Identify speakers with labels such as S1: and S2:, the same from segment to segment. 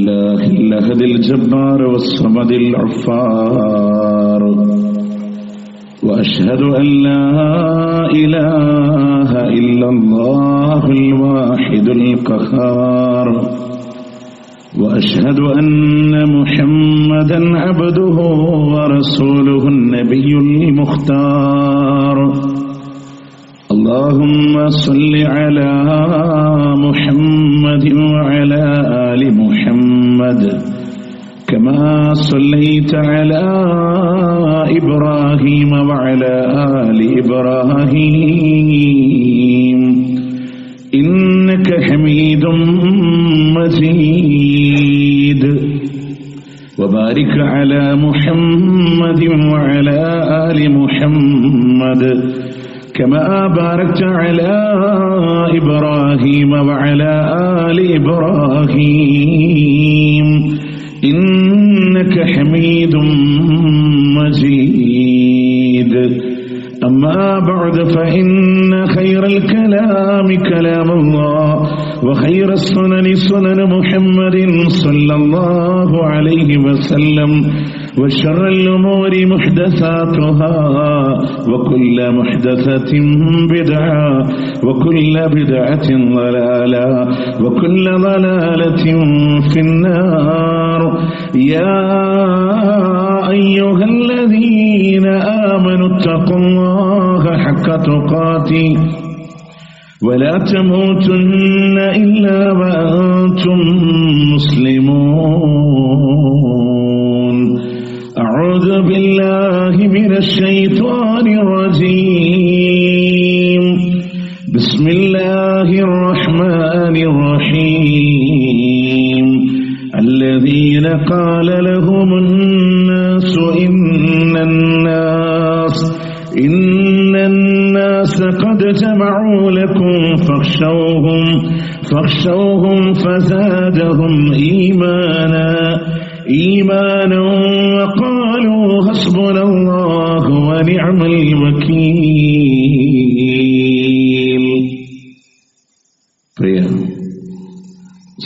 S1: لله الأحد الجبار والصمد الغفار وأشهد أن لا إله إلا الله الواحد القهار وأشهد أن محمدا عبده ورسوله النبي المختار اللهم صل على محمد وعلى آل محمد كما صليت على إبراهيم وعلى آل إبراهيم إنك حميد مجيد وبارك على محمد وعلى آل محمد كما باركت على إبراهيم وعلى آل إبراهيم إنك حميد مجيد أما بعد فإن خير الكلام كلام الله وخير السنن سنن محمد صلى الله عليه وسلم وشر الأمور محدثاتها وكل محدثة بدعة وكل بدعة ضلالة وكل ضلالة في النار يا أيها الذين آمنوا اتقوا الله حق تقاته ولا تموتن إلا وأنتم مسلمون أعوذ بالله من الشيطان الرجيم بسم الله الرحمن الرحيم الذين قال لهم الناس إن الناس قد جمعوا لكم فاخشوهم فزادهم إيمانا وقالوا حسبنا الله ونعم الوكيل. പ്രിയ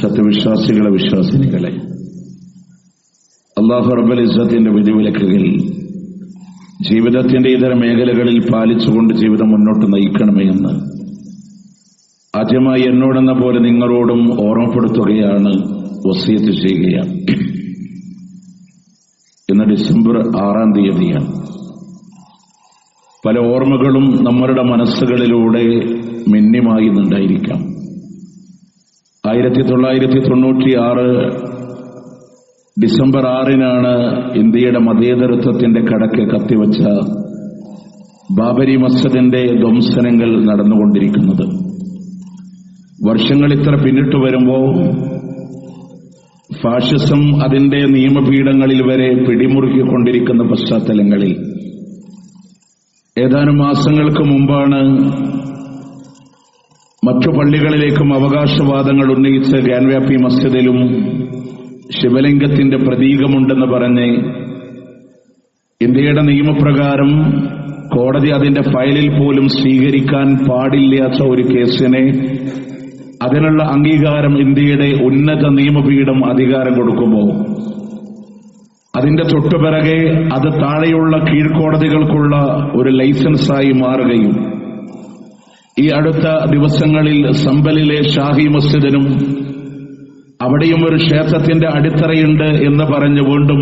S1: സത്യവിശ്വാസികളെ വിശ്വാസിനികളെ, അല്ലാഹു റബ്ബുൽ ഇസ്സത്തിന്റെ വിധിവിലക്കുകൾ ജീവിതത്തിന്റെ ഇതര മേഖലകളിൽ പാലിച്ചുകൊണ്ട് ജീവിതം മുന്നോട്ട് നയിക്കണമേ എന്ന് ആദ്യമായി എന്നോടെന്ന പോലെ നിങ്ങളോടും ഓർമ്മപ്പെടുത്തുകയാണ്, വസിയത്ത് ചെയ്യുകയാണ്. ഇന്ന് ഡിസംബർ 6-ാം തീയതിയാണ്. പല ഓർമ്മകളും നമ്മളുടെ മനസ്സുകളിലൂടെ മിന്നിമായുന്നുണ്ടായിരിക്കാം. 1996 ഡിസംബർ 6-നാണ് ഇന്ത്യയുടെ മതേതരത്വത്തിന്റെ കടക്ക് കത്തിവച്ച ബാബരി മസ്ജിദിന്റെ ധ്വംസനങ്ങൾ നടന്നുകൊണ്ടിരിക്കുന്നത്. വർഷങ്ങൾ ഇത്ര പിന്നിട്ട് വരുമ്പോൾ ഫാഷിസം അതിന്റെ നിയമപീഠങ്ങളിൽ വരെ പിടിമുറുക്കിക്കൊണ്ടിരിക്കുന്ന പശ്ചാത്തലങ്ങളിൽ ഏതാനും മാസങ്ങൾക്ക് മുമ്പാണ് മറ്റു പള്ളികളിലേക്കും അവകാശവാദങ്ങൾ ഉന്നയിച്ച് ഗ്യാൻവ്യാപി മസ്ജിദിലും ശിവലിംഗത്തിന്റെ പ്രതീകമുണ്ടെന്ന് പറഞ്ഞ് ഇന്ത്യയുടെ നിയമപ്രകാരം കോടതി അതിന്റെ ഫയലിൽ പോലും സ്വീകരിക്കാൻ പാടില്ലാത്ത ഒരു കേസിനെ അതിനുള്ള അംഗീകാരം ഇന്ത്യയുടെ ഉന്നത നിയമപീഠം അധികാരം കൊടുക്കുമ്പോൾ അതിന്റെ തൊട്ടുപിറകെ അത് താഴെയുള്ള കീഴ്ക്കോടതികൾക്കുള്ള ഒരു ലൈസൻസായി മാറുകയും ഈ അടുത്ത ദിവസങ്ങളിൽ സമ്പലിലെ ഷാഹി മസ്ജിദിനും അവിടെയും ഒരു ക്ഷേത്രത്തിന്റെ അടിത്തറയുണ്ട് എന്ന് പറഞ്ഞ് വീണ്ടും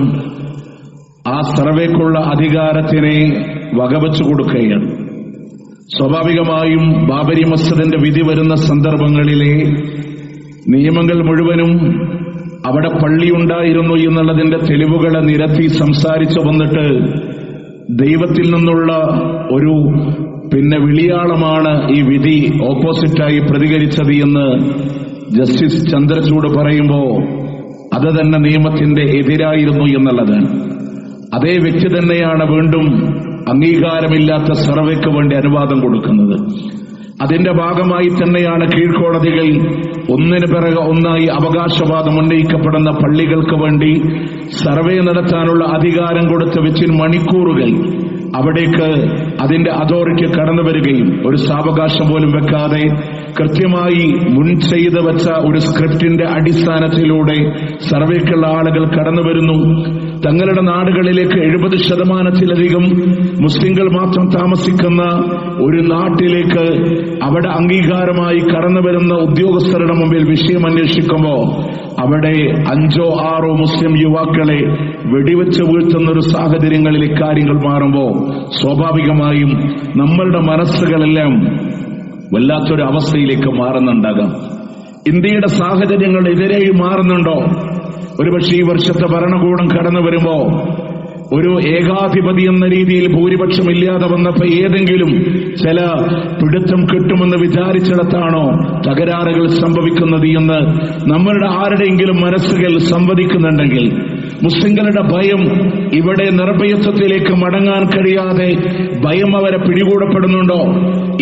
S1: ആ സർവേക്കുള്ള അധികാരത്തിനെ വകവച്ചു കൊടുക്കുകയാണ്. സ്വാഭാവികമായും ബാബരി മസ്ജിദിന്റെ വിധി വരുന്ന സന്ദർഭങ്ങളിലെ നിയമങ്ങൾ മുഴുവനും അവിടെ പള്ളിയുണ്ടായിരുന്നു എന്നുള്ളതിന്റെ തെളിവുകളെ നിരത്തി സംസാരിച്ചു വന്നിട്ട് ദൈവത്തിൽ നിന്നുള്ള ഒരു വിളിയാളമാണ് ഈ വിധി ഓപ്പോസിറ്റായി പ്രതികരിച്ചത് എന്ന് ജസ്റ്റിസ് ചന്ദ്രചൂഡ് പറയുമ്പോൾ അത് തന്നെ നിയമത്തിന്റെ എതിരായിരുന്നു എന്നുള്ളതാണ്. അതേ വ്യക്തി തന്നെയാണ് വീണ്ടും അംഗീകാരമില്ലാത്ത സർവേക്ക് വേണ്ടി അനുവാദം കൊടുക്കുന്നത്. അതിന്റെ ഭാഗമായി തന്നെയാണ് കീഴ്ക്കോടതികൾ ഒന്നിനു പിറകെ ഒന്നായി അവകാശവാദം ഉന്നയിക്കപ്പെടുന്ന പള്ളികൾക്ക് വേണ്ടി സർവേ നടത്താനുള്ള അധികാരം കൊടുത്ത് വെച്ചിൻ മണിക്കൂറുകൾ അവിടേക്ക് അതിന്റെ അതോറിറ്റി കടന്നു വരികയും ഒരു സാവകാശം പോലും വെക്കാതെ കൃത്യമായി മുൻ ചെയ്ത് വെച്ച ഒരു സ്ക്രിപ്റ്റിന്റെ അടിസ്ഥാനത്തിലൂടെ സർവേക്കുള്ള ആളുകൾ കടന്നു വരുന്നു. തങ്ങളുടെ നാടുകളിലേക്ക് 70%-ലധികം മുസ്ലിങ്ങൾ മാത്രം താമസിക്കുന്ന ഒരു നാട്ടിലേക്ക് അവിടെ അംഗീകാരമായി കടന്നു വരുന്ന ഉദ്യോഗസ്ഥരുടെ മുമ്പിൽ വിഷയം അന്വേഷിക്കുമ്പോൾ അവിടെ 5-6 മുസ്ലിം യുവാക്കളെ വെടിവെച്ച് വീഴ്ത്തുന്ന ഒരു സാഹചര്യങ്ങളിൽ ഇക്കാര്യങ്ങൾ മാറുമ്പോൾ സ്വാഭാവികമായും നമ്മളുടെ മനസ്സുകളെല്ലാം വല്ലാത്തൊരു അവസ്ഥയിലേക്ക് മാറുന്നുണ്ടാകാം. ഇന്ത്യയുടെ സാഹചര്യങ്ങൾ എതിരെയും മാറുന്നുണ്ടോ? ഒരുപക്ഷെ ഈ വർഷത്തെ ഭരണകൂടം കടന്നു വരുമ്പോ ഒരു ഏകാധിപതി എന്ന രീതിയിൽ ഭൂരിപക്ഷം ഇല്ലാതെ വന്നപ്പോ ഏതെങ്കിലും ചില പിടുത്തം കിട്ടുമെന്ന് വിചാരിച്ചിടത്താണോ തകരാറുകൾ സംഭവിക്കുന്നത് എന്ന് നമ്മളുടെ ആരുടെയെങ്കിലും മനസ്സുകൾ സംവദിക്കുന്നുണ്ടെങ്കിൽ, മുസ്ലിങ്ങളുടെ ഭയം ഇവിടെ നിർഭയത്വത്തിലേക്ക് മടങ്ങാൻ കഴിയാതെ ഭയം അവരെ പിടികൂടപ്പെടുന്നുണ്ടോ?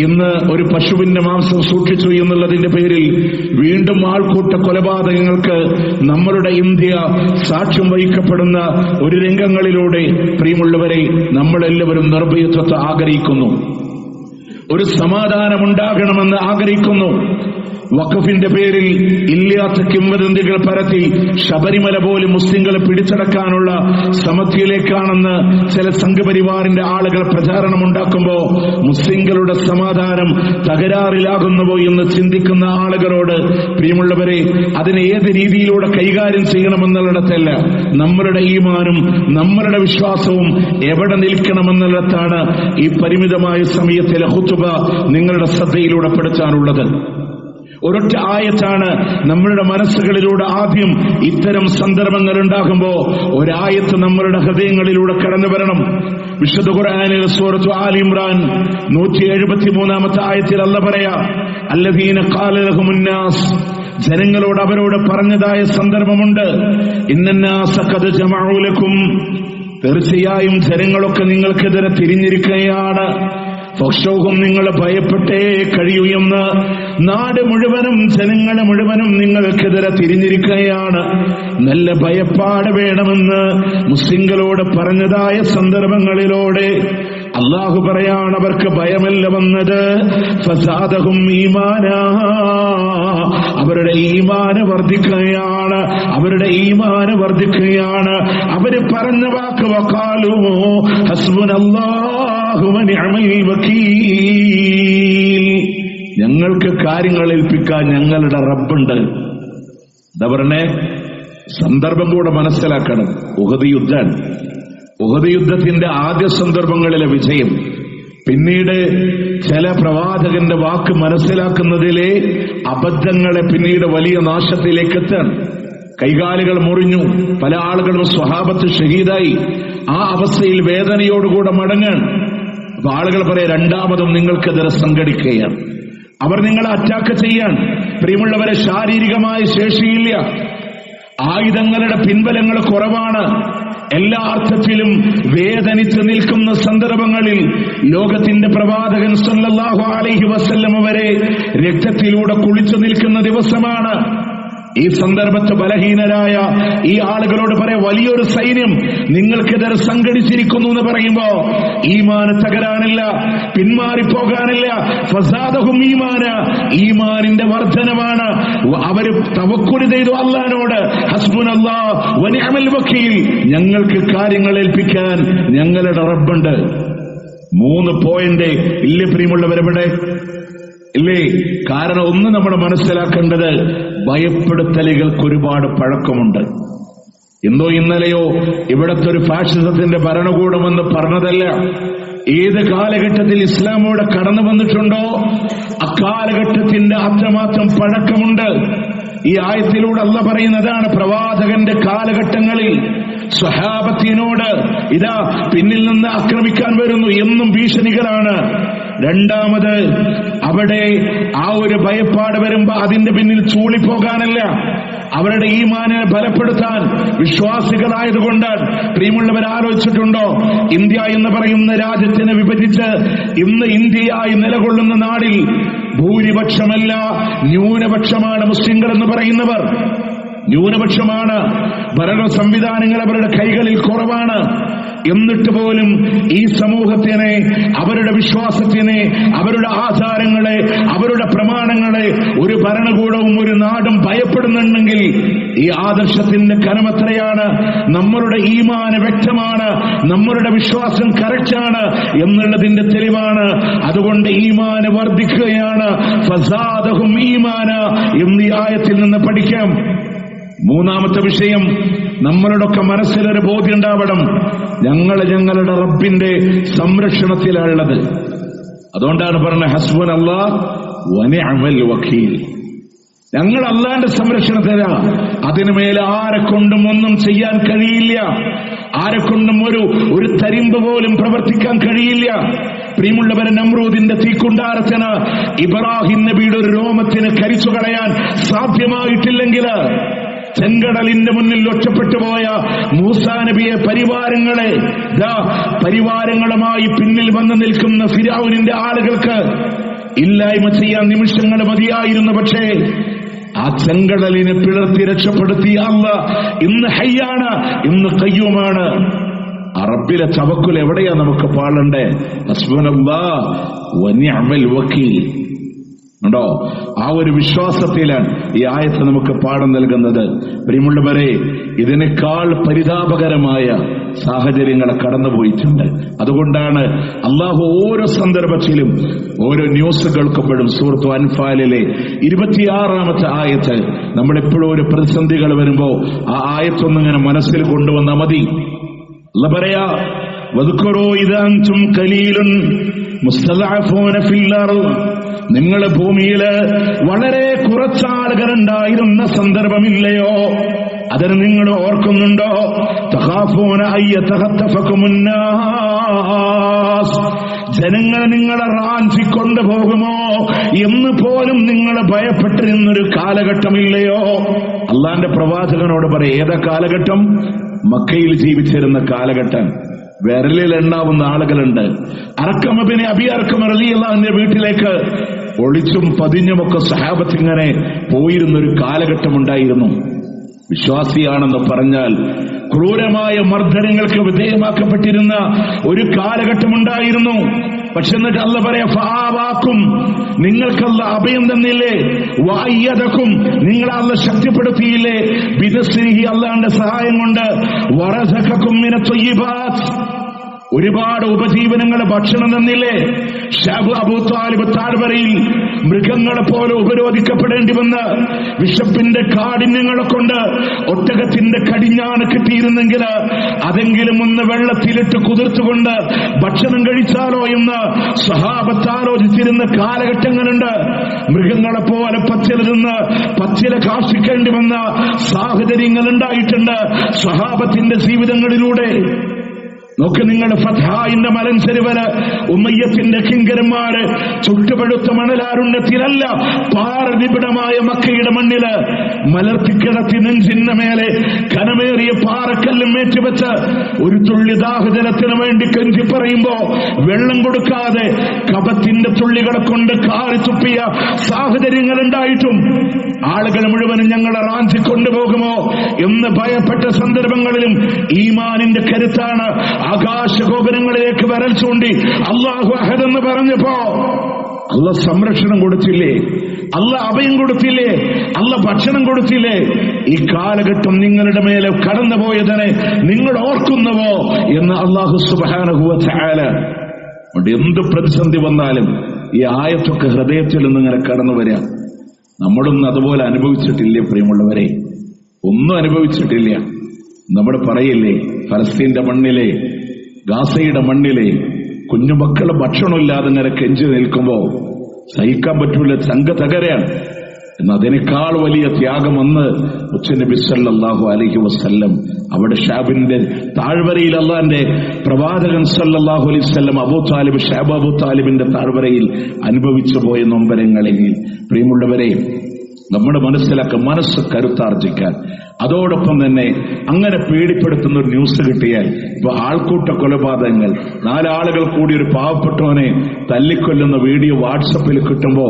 S1: ഇന്ന് ഒരു പശുവിന്റെ മാംസം സൂക്ഷിച്ചു എന്നുള്ളതിന്റെ പേരിൽ വീണ്ടും ആൾക്കൂട്ട കൊലപാതകങ്ങൾക്ക് നമ്മളുടെ ഇന്ത്യ സാക്ഷ്യം വഹിക്കപ്പെടുന്ന ഒരു രംഗങ്ങളിലൂടെ പ്രിയമുള്ളവരെ നമ്മളെല്ലാവരും നിർഭയത്വത്തെ ആഗ്രഹിക്കുന്നു. ഒരു സമാധാനമുണ്ടാകണമെന്ന് ആഗ്രഹിക്കുന്നു. വഖഫിന്റെ പേരിൽ ഇല്ലാത്ത കിംവദന്തികൾ പരത്തി ശബരിമല പോലും മുസ്ലിങ്ങളെ പിടിച്ചടക്കാനുള്ള സമത്തിയിലേക്കാണെന്ന് ചില സംഘപരിവാറിന്റെ ആളുകൾ പ്രചാരണമുണ്ടാക്കുമ്പോ മുസ്ലിങ്ങളുടെ സമാധാനം തകരാറിലാകുന്നുവോ എന്ന് ചിന്തിക്കുന്ന ആളുകളോട് പ്രിയമുള്ളവരെ, അതിനെ ഏത് രീതിയിലൂടെ കൈകാര്യം ചെയ്യണമെന്നുള്ളിടത്തല്ല, നമ്മളുടെ ഈമാനും നമ്മളുടെ വിശ്വാസവും എവിടെ നിൽക്കണമെന്നുള്ളിടത്താണ് ഈ പരിമിതമായ സമയത്തിലെ ഖുതുബ നിങ്ങളുടെ ശ്രദ്ധയിലൂടെ പെടുത്താനുള്ളത്. ഒരൊറ്റ ആയത്താണ് നമ്മളുടെ മനസ്സുകളിലൂടെ ആദ്യം ഇത്തരം സന്ദർഭങ്ങൾ ഉണ്ടാകുമ്പോ ഒരായത്ത് നമ്മളുടെ ഹൃദയങ്ങളിലൂടെ കടന്നു വരണം. വിശുദ്ധ ഖുർആനിൽ സൂറത്ത് ആൽ ഇംറാൻ 173-ാമത്തെ ആയത്തിൽ അല്ലാഹു പറയാ, അല്ലദീന ഖാല ലഹുമുന്നാസ്, ജനങ്ങളോട് അവരോട് പറഞ്ഞതായ സന്ദർഭമുണ്ട്. ഇന്നന്നാസ ഖദ് ജമഉ ലക്കും, തീർച്ചയായും ജനങ്ങളൊക്കെ നിങ്ങൾക്കെതിരെ തിരിഞ്ഞിരിക്കുകയാണ്. ഫഖ്ശൗഹും, നിങ്ങളെ ഭയപ്പെട്ടേ കഴിയൂ എന്ന് നാട് മുഴുവനും ജനങ്ങളെ മുഴുവനും നിങ്ങൾക്കെതിരെ തിരിഞ്ഞിരിക്കുകയാണ്. നല്ല ഭയപ്പാട് വേണമെന്ന് മുസ്ലിങ്ങളോട് പറഞ്ഞതായ സന്ദർഭങ്ങളിലൂടെ അല്ലാഹു പറയാണ്, അവർക്ക് ഭയമല്ല വന്നത്, ഫസാദഹും ഈമാനാ, അവരുടെ ഈമാന് വർദ്ധിക്കുകയാണ്, അവരുടെ ഈമാന് വർദ്ധിക്കുകയാണ്. അവര് പറഞ്ഞ വാക്ക് വഖാലു ഹസ്ബുനല്ലാഹു വനിഅമൽ വകീൽ, ഞങ്ങൾക്ക് കാര്യങ്ങൾ ഏൽപ്പിക്കാൻ ഞങ്ങളുടെ റബ്ബുണ്ട്. എന്താ പറഞ്ഞേ? സന്ദർഭം കൂടെ മനസ്സിലാക്കണം. ഉഹദ് യുദ്ധം, ഉഹദ് യുദ്ധത്തിന്റെ ആദ്യ സന്ദർഭങ്ങളിലെ വിജയം, പിന്നീട് ചില പ്രവാചകന്റെ വാക്ക് മനസ്സിലാക്കുന്നതിലെ അബദ്ധങ്ങളെ പിന്നീട് വലിയ നാശത്തിലേക്ക് എത്താൻ, കൈകാലുകൾ മുറിഞ്ഞു, പല ആളുകളും സ്വഹാബത്ത് ഷഹീദായി, ആ അവസ്ഥയിൽ വേദനയോടുകൂടെ മടങ്ങാൻ. അപ്പൊ ആളുകൾ പറയാം, രണ്ടാമതും നിങ്ങൾക്കെതിരെ സംഘടിക്കുകയാണ്, അവർ നിങ്ങളെ അറ്റാക്ക് ചെയ്യാൻ. പ്രിയമുള്ളവരെ, ശാരീരികമായ ശേഷിയില്ല, ആയുധങ്ങളുടെ പിൻബലങ്ങൾ കുറവാണ്. എല്ലാ അർത്ഥത്തിലും വേദനിച്ച് നിൽക്കുന്ന സന്ദർഭങ്ങളിൽ ലോകത്തിന്റെ പ്രവാചകൻ സല്ലല്ലാഹു അലൈഹി വസല്ലം വരെ രക്തത്തിലൂടെ കുളിച്ചു നിൽക്കുന്ന ദിവസമാണ്. ഈ സന്ദർഭത്തെ ബലഹീനരായ ഈ ആളുകളോട് പറയാം, വലിയൊരു സൈന്യം നിങ്ങൾക്കെതിരെ സംഘടിച്ചിരിക്കുന്നു എന്ന് പറയുമ്പോ ഈമാന് തകരാനില്ല, പിന്മാറിപ്പോകാനില്ല. ഫസാദഹും ഈമാന, ഈമാനിന്റെ വർധനമാണ്. അവര് തവക്കുൽ ചെയ്തു അല്ലാഹുവിനോട്, ഹസ്ബുനല്ലാഹ് വനിഅമൽ വകീൽ, ഞങ്ങൾക്ക് കാര്യങ്ങൾ ഏൽപ്പിക്കാൻ ഞങ്ങളുടെ റബ്ബുണ്ട്. 3 പോയിന്റ് ഇല്ലേ പ്രിയമുള്ളവരെവിടെ? ഇല്ലേ? കാരണം ഒന്ന് നമ്മൾ മനസ്സിലാക്കേണ്ടത്, ഭയപ്പെടുത്തലുകൾക്ക് ഒരുപാട് പഴക്കമുണ്ട്. ഇന്നോ ഇന്നലെയോ ഇവിടത്തെ ഒരു ഫാഷിസത്തിന്റെ ഭരണകൂടമെന്ന് പറഞ്ഞതല്ല. ഏത് കാലഘട്ടത്തിൽ ഇസ്ലാമോടെ കടന്നു വന്നിട്ടുണ്ടോ അക്കാലഘട്ടത്തിന്റെ അത്രമാത്രം പഴക്കമുണ്ട്. ഈ ആയത്തിലൂടെ അല്ലാഹു പറയുന്നതാണ്, പ്രവാചകന്റെ കാലഘട്ടങ്ങളിൽ സ്വഹാബത്തിനോട് ഇതാ പിന്നിൽ നിന്ന് ആക്രമിക്കാൻ വരുന്നു എന്നും ഭീഷണികളാണ്. രണ്ടാമത് അവിടെ ആ ഒരു ഭയപ്പാട് വരുമ്പോ അതിന്റെ പിന്നിൽ ചൂളിപ്പോകാനല്ല, അവരുടെ ഈമാനെ ബലപ്പെടുത്താൻ വിശ്വാസികളായതുകൊണ്ട്. പ്രിയമുള്ളവർ, ആലോചിച്ചിട്ടുണ്ടോ? ഇന്ത്യ എന്ന് പറയുന്ന രാജ്യത്തിനെ വിഭജിച്ച് ഇന്ന് ഇന്ത്യയായി നിലകൊള്ളുന്ന നാടിൽ ഭൂരിപക്ഷമല്ല ന്യൂനപക്ഷമാണ് മുസ്ലിങ്ങൾ എന്ന് പറയുന്നവർ. ന്യൂനപക്ഷമാണ്, ഭരണ സംവിധാനങ്ങൾ അവരുടെ കൈകളിൽ കുറവാണ്. എന്നിട്ട് പോലും ഈ സമൂഹത്തിനെ, അവരുടെ വിശ്വാസത്തിനെ, അവരുടെ ആചാരങ്ങളെ, അവരുടെ പ്രമാണങ്ങളെ ഒരു ഭരണകൂടവും ഒരു നാടും ഭയപ്പെടുന്നുണ്ടെങ്കിൽ ഈ ആദർശത്തിന്റെ കനമെത്രയാണ്. നമ്മളുടെ ഈമാന് വ്യക്തമാണ്, നമ്മളുടെ വിശ്വാസം കറക്റ്റാണ് എന്നുള്ളതിന്റെ തെളിവാണ്. അതുകൊണ്ട് ഈമാന് വർദ്ധിക്കുകയാണ്. ഫസാദഹും ഈമാന എന്ന് ഈ ആയത്തിൽ നിന്ന് പഠിക്കാം. മൂന്നാമത്തെ വിഷയം, നമ്മളുടെയൊക്കെ മനസ്സിലൊരു ബോധ്യം ഉണ്ടാവണം, ഞങ്ങളുടെ റബ്ബിന്റെ സംരക്ഷണത്തിലുള്ളത്. അതുകൊണ്ടാണ് പറഞ്ഞത് ഹസ്ബുനല്ലാഹ് വനിഅമൽ വക്കീൽ. ഞങ്ങൾ അല്ലാഹുവിന്റെ സംരക്ഷണത്തിലാണ്. അതിനുമേലെ ആരെക്കൊണ്ടും ഒന്നും ചെയ്യാൻ കഴിയില്ല, ആരെക്കൊണ്ടും ഒരു തരിമ്പ് പോലും പ്രവർത്തിക്കാൻ കഴിയില്ല. പ്രിയമുള്ളവരെ, നമ്രൂദിന്റെ തീക്കുണ്ടാരത്തിന് ഇബ്രാഹിം നബിയുടെ ഒരു രോമത്തിന് കരിച്ചു കളയാൻ സാധ്യമായിട്ടില്ലെങ്കിൽ, ചെങ്കടലിന്റെ മുന്നിൽ ഒറ്റപ്പെട്ടുപോയ മൂസാ നബിയെ പരിവാരങ്ങളുമായി പിന്നിൽ വന്നു നിൽക്കുന്ന ഫിർഔനിന്റെ ആളുകൾക്ക് ഇല്ലായ്മ ചെയ്യാൻ നിമിഷങ്ങൾ മതിയായിരുന്നു. പക്ഷേ ആ ചെങ്കടലിനെ പിളർത്തി രക്ഷപ്പെടുത്തിയ അല്ലാഹ് ഇന്ന് ഹയ്യാണ്, ഇന്ന് ഖയ്യൂമാണ്. റബ്ബിലെ തവക്കുൽ എവിടെയാ നമുക്ക് പാടണ്ടേ? ഹസ്ബുനല്ലാഹ് വനിഅമൽ വക്കീൽ. ഉണ്ടോ? ആ ഒരു വിശ്വാസത്തിലാണ് ഈ ആയത്ത് നമുക്ക് പാഠം നൽകുന്നത്. പ്രിയമുള്ളവരെ, ഇതിനേക്കാൾ പരിതാപകരമായ സാഹചര്യങ്ങൾ കടന്നുപോയിട്ടുണ്ട്. അതുകൊണ്ടാണ് അള്ളാഹു ഓരോ സന്ദർഭത്തിലും ഓരോ ന്യൂസ് കേൾക്കുമ്പോഴും സൂറത്ത് അൻഫാലിലെ 26-ാമത്തെ ആയത്ത്, നമ്മളെപ്പോഴും ഒരു പ്രതിസന്ധികൾ വരുമ്പോ ആ ആയത്തൊന്നിങ്ങനെ മനസ്സിൽ കൊണ്ടുവന്നാൽ മതി. അല്ലാഹു പറയാ, വദ്കുറൂ ഇദാ അൻതും ഖലീലുൻ മുസ്തദഅഫൂന ഫിൽ അർദ്. നിങ്ങൾ ഭൂമിയില് വളരെ കുറച്ചാളുകളുണ്ടായിരുന്ന സന്ദർഭമില്ലയോ? അതിന് നിങ്ങൾ ഓർക്കുന്നുണ്ടോ? തഖാഫൂന അയ്യതഖത്തഫകുമുന്നാസ്. ജനങ്ങൾ നിങ്ങളെ റാഞ്ചിക്കൊണ്ടുപോകുമോ എന്ന് പോലും നിങ്ങൾ ഭയപ്പെട്ടിരുന്നൊരു കാലഘട്ടമില്ലയോ? അള്ളാന്റെ പ്രവാചകനോട് പറയും, ഏതാ കാലഘട്ടം? മക്കയിൽ ജീവിച്ചിരുന്ന കാലഘട്ടം. വിരലിൽ എണ്ണാവുന്ന ആളുകളുണ്ട്. അർഖം ഇബ്നു അബീ അർഖം റളിയല്ലാഹുവിന്റെ വീട്ടിലേക്ക് ഒളിച്ചും പതിഞ്ഞുമൊക്കെ സഹാബത്ത് ഇങ്ങനെ പോയിരുന്നൊരു കാലഘട്ടമുണ്ടായിരുന്നു. വിശ്വാസിയാണെന്ന് പറഞ്ഞാൽ ക്രൂരമായ മർദ്ദനങ്ങൾക്ക് വിധേയമാക്കപ്പെട്ടിരുന്ന ഒരു കാലഘട്ടമുണ്ടായിരുന്നു. പക്ഷെ എന്നിട്ട് അല്ലാഹു പറയാ, ഫആവാക്കും, നിങ്ങൾക്കല്ല അഭയം തന്നില്ലേ, വഅയ്യദക്കും, നിങ്ങളെ അല്ലാഹു ശക്തിപ്പെടുത്തിയില്ലേ, ബിനസ്രിഹി, അല്ലാഹുവിന്റെ സഹായം കൊണ്ട്, വറസഖക്കും മിനത് ത്വയ്യിബാത്ത്, ഒരുപാട് ഉപജീവനങ്ങൾ ഭക്ഷണം തന്നില്ലേ. അബൂ താലിബ് താഴ്വരയിൽ മൃഗങ്ങളെ പോലെ ഉപരോധിക്കപ്പെടേണ്ടി വന്ന് വിശപ്പിന്റെ കാഠിന്യങ്ങളെ കൊണ്ട് ഒട്ടകത്തിന്റെ കടിഞ്ഞാണ് കിട്ടിയിരുന്നെങ്കിൽ അതെങ്കിലും ഒന്ന് വെള്ളത്തിലിട്ട് കുതിർത്തുകൊണ്ട് ഭക്ഷണം കഴിച്ചാലോ എന്ന് സ്വഹാബത്ത് ആലോചിച്ചിരുന്ന കാലഘട്ടങ്ങളുണ്ട്. മൃഗങ്ങളെ പോലെ പച്ചില കാർഷിക്കേണ്ടി വന്ന സാഹചര്യങ്ങൾ ഉണ്ടായിട്ടുണ്ട് സ്വഹാബത്തിന്റെ ജീവിതങ്ങളിലൂടെ. നോക്ക് നിങ്ങൾ, ഫത്ഹായിന്റെ മലൻചെരുവന് ഉമയ്യത്തിന്റെ കിങ്കരന്മാര് ചുട്ടുപഴുത്ത മണലാരുണ്യത്തിലല്ല, പാറനിബിഡമായ മക്കയുടെ മണ്ണില് മലർത്തിക്കിടത്തി നെഞ്ചിന്റെ മേലെ കനമേറിയ പാറക്കല്ലും ഏറ്റുവെച്ച് ഒരു തുള്ളി ദാഹജലത്തിന് വേണ്ടി കെഞ്ചി പറയുമ്പോ വെള്ളം കൊടുക്കാതെ കപത്തിന്റെ തുള്ളികളെ കൊണ്ട് കാറിത്തുപ്പിയ സാഹചര്യങ്ങൾ ഉണ്ടായിട്ടും ആളുകൾ മുഴുവനും ഞങ്ങളെ റാഞ്ചി കൊണ്ടുപോകുമോ എന്ന് ഭയപ്പെട്ട സന്ദർഭങ്ങളിലും ഈമാനിന്റെ കരുത്താണ് ആകാശഗോപുരങ്ങളിലേക്ക് വിരൽ ചൂണ്ടി അല്ലാഹു അഹദ് എന്ന് പറഞ്ഞപ്പോ അല്ലാഹ് സംരക്ഷണം കൊടുത്തില്ലേ? അല്ലാഹ് അഭയം കൊടുത്തില്ലേ? അല്ലാഹ് ഭക്ഷണം കൊടുത്തില്ലേ? ഈ കാലഘട്ടം നിങ്ങളുടെ മേലെ കടന്നുപോയതിനെ നിങ്ങൾ ഓർക്കുന്നുവോ എന്ന് അല്ലാഹു സുബ്ഹാനഹു വ തആല. എന്ത് പ്രതിസന്ധി വന്നാലും ഈ ആയത്തൊക്കെ ഹൃദയത്തിൽ നിന്നിങ്ങനെ കടന്നു വരാം. നമ്മളൊന്നും അതുപോലെ അനുഭവിച്ചിട്ടില്ലേ പ്രിയമുള്ളവരെ? ഒന്നും അനുഭവിച്ചിട്ടില്ല. നമ്മൾ പറയില്ലേ, ഫലസ്തീന്റെ മണ്ണിലെ, ഗാസയുടെ മണ്ണിലെ കുഞ്ഞുമക്കളെ ഭക്ഷണമില്ലാതെ ഇങ്ങനെ കെഞ്ചി നിൽക്കുമ്പോ സഹിക്കാൻ പറ്റൂല, ചങ്ക തകരാണ്. എന്ന് അതിനേക്കാൾ വലിയ ത്യാഗം വന്ന് നബി സല്ലല്ലാഹു അലൈഹി വസല്ലം അവിടെ ഷാബിന്റെ താഴ്വരയിൽ അള്ളാന്റെ പ്രവാചകൻ സല്ലല്ലാഹു അലൈഹി വസല്ലം അബൂ താലിബിന്റെ താഴ്വരയിൽ അനുഭവിച്ചു പോയ നൊമ്പരങ്ങളിൽ പ്രിയമുള്ളവരെ, നമ്മുടെ മനസ്സിലാക്കാൻ, മനസ്സ് കരുത്താർജിക്കാൻ. അതോടൊപ്പം തന്നെ അങ്ങനെ പേടിപ്പെടുത്തുന്ന ഒരു ന്യൂസ് കിട്ടിയാൽ, ഇപ്പൊ ആൾക്കൂട്ട കൊലപാതകങ്ങൾ, 4 ആളുകൾ കൂടി ഒരു പാവപ്പെട്ടവനെ തല്ലിക്കൊല്ലുന്ന വീഡിയോ വാട്സപ്പിൽ കിട്ടുമ്പോ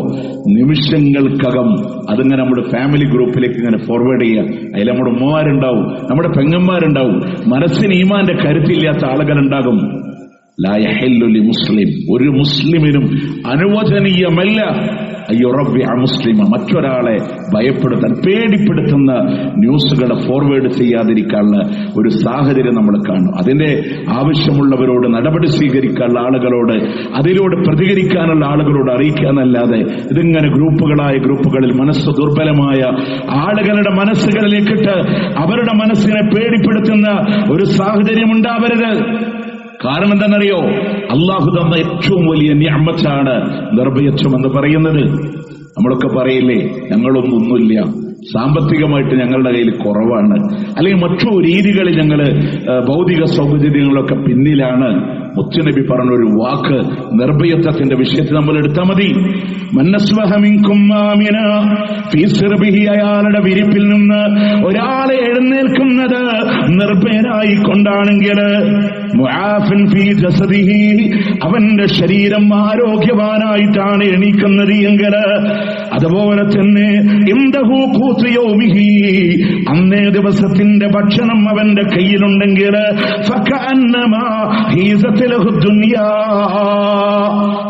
S1: നിമിഷങ്ങൾക്കകം അതിങ്ങനെ നമ്മുടെ ഫാമിലി ഗ്രൂപ്പിലേക്ക് ഇങ്ങനെ ഫോർവേഡ് ചെയ്യുക. അതിൽ നമ്മുടെ ഉമ്മമാരുണ്ടാവും, നമ്മുടെ പെങ്ങന്മാരുണ്ടാവും, മനസ്സിന് ഈമാന്റെ കരുത്തില്ലാത്ത ആളുകളുണ്ടാകും. ലാ യഹില്ലു ലി മുസ്ലിം, ഒരു മുസ്ലിമിനും അനുവദനീയമല്ല അയ്യുറബ്ബി മുസ്ലിമ, മറ്റൊരാളെ ഭയപ്പെടുത്താൻ, പേടിപ്പെടുത്തുന്ന ന്യൂസുകളെ ഫോർവേഡ് ചെയ്യാതിരിക്കാനുള്ള ഒരു സാഹചര്യം നമ്മൾ കാണും. അതിന്റെ ആവശ്യമുള്ളവരോട് നടപടി സ്വീകരിക്കാനുള്ള ആളുകളോട്, അതിലൂടെ പ്രതികരിക്കാനുള്ള ആളുകളോട് അറിയിക്കാനല്ലാതെ ഇതിങ്ങനെ ഗ്രൂപ്പുകളിൽ മനസ്സ് ദുർബലമായ ആളുകളുടെ മനസ്സുകളിലേക്കിട്ട് അവരുടെ മനസ്സിനെ പേടിപ്പെടുത്തുന്ന ഒരു സാഹചര്യം ഉണ്ടാവരുത്. കാരണം എന്താണെന്നറിയോ? അള്ളാഹു തന്ന ഏറ്റവും വലിയ നിഅമത്താണ് നിർഭയത്വം എന്ന് പറയുന്നത്. നമ്മളൊക്കെ പറയില്ലേ, ഒന്നുമില്ല, സാമ്പത്തികമായിട്ട് ഞങ്ങളുടെ കയ്യിൽ കുറവാണ്, അല്ലെങ്കിൽ മറ്റു രീതികളിൽ ഞങ്ങൾ ഭൗതിക സൗകര്യങ്ങളൊക്കെ പിന്നിലാണ്. മുത്തുനബി പറഞ്ഞൊരു വാക്ക് നിർഭയത്വത്തിന്റെ വിഷയത്തിൽ നമ്മൾ എടുത്താൽ മതി. അയാളുടെ വിരിപ്പിൽ നിന്ന് ഒരാളെ എഴുന്നേൽക്കുന്നത് നിർഭയനായി കൊണ്ടാണെങ്കിൽ, അവന്റെ ശരീരം ആരോഗ്യവാനായിട്ടാണ് എണീക്കുന്നത് എങ്കിൽ, അതുപോലെ തന്നെ അന്നേ ദിവസത്തിന്റെ ഭക്ഷണം അവന്റെ കയ്യിലുണ്ടെങ്കിൽ,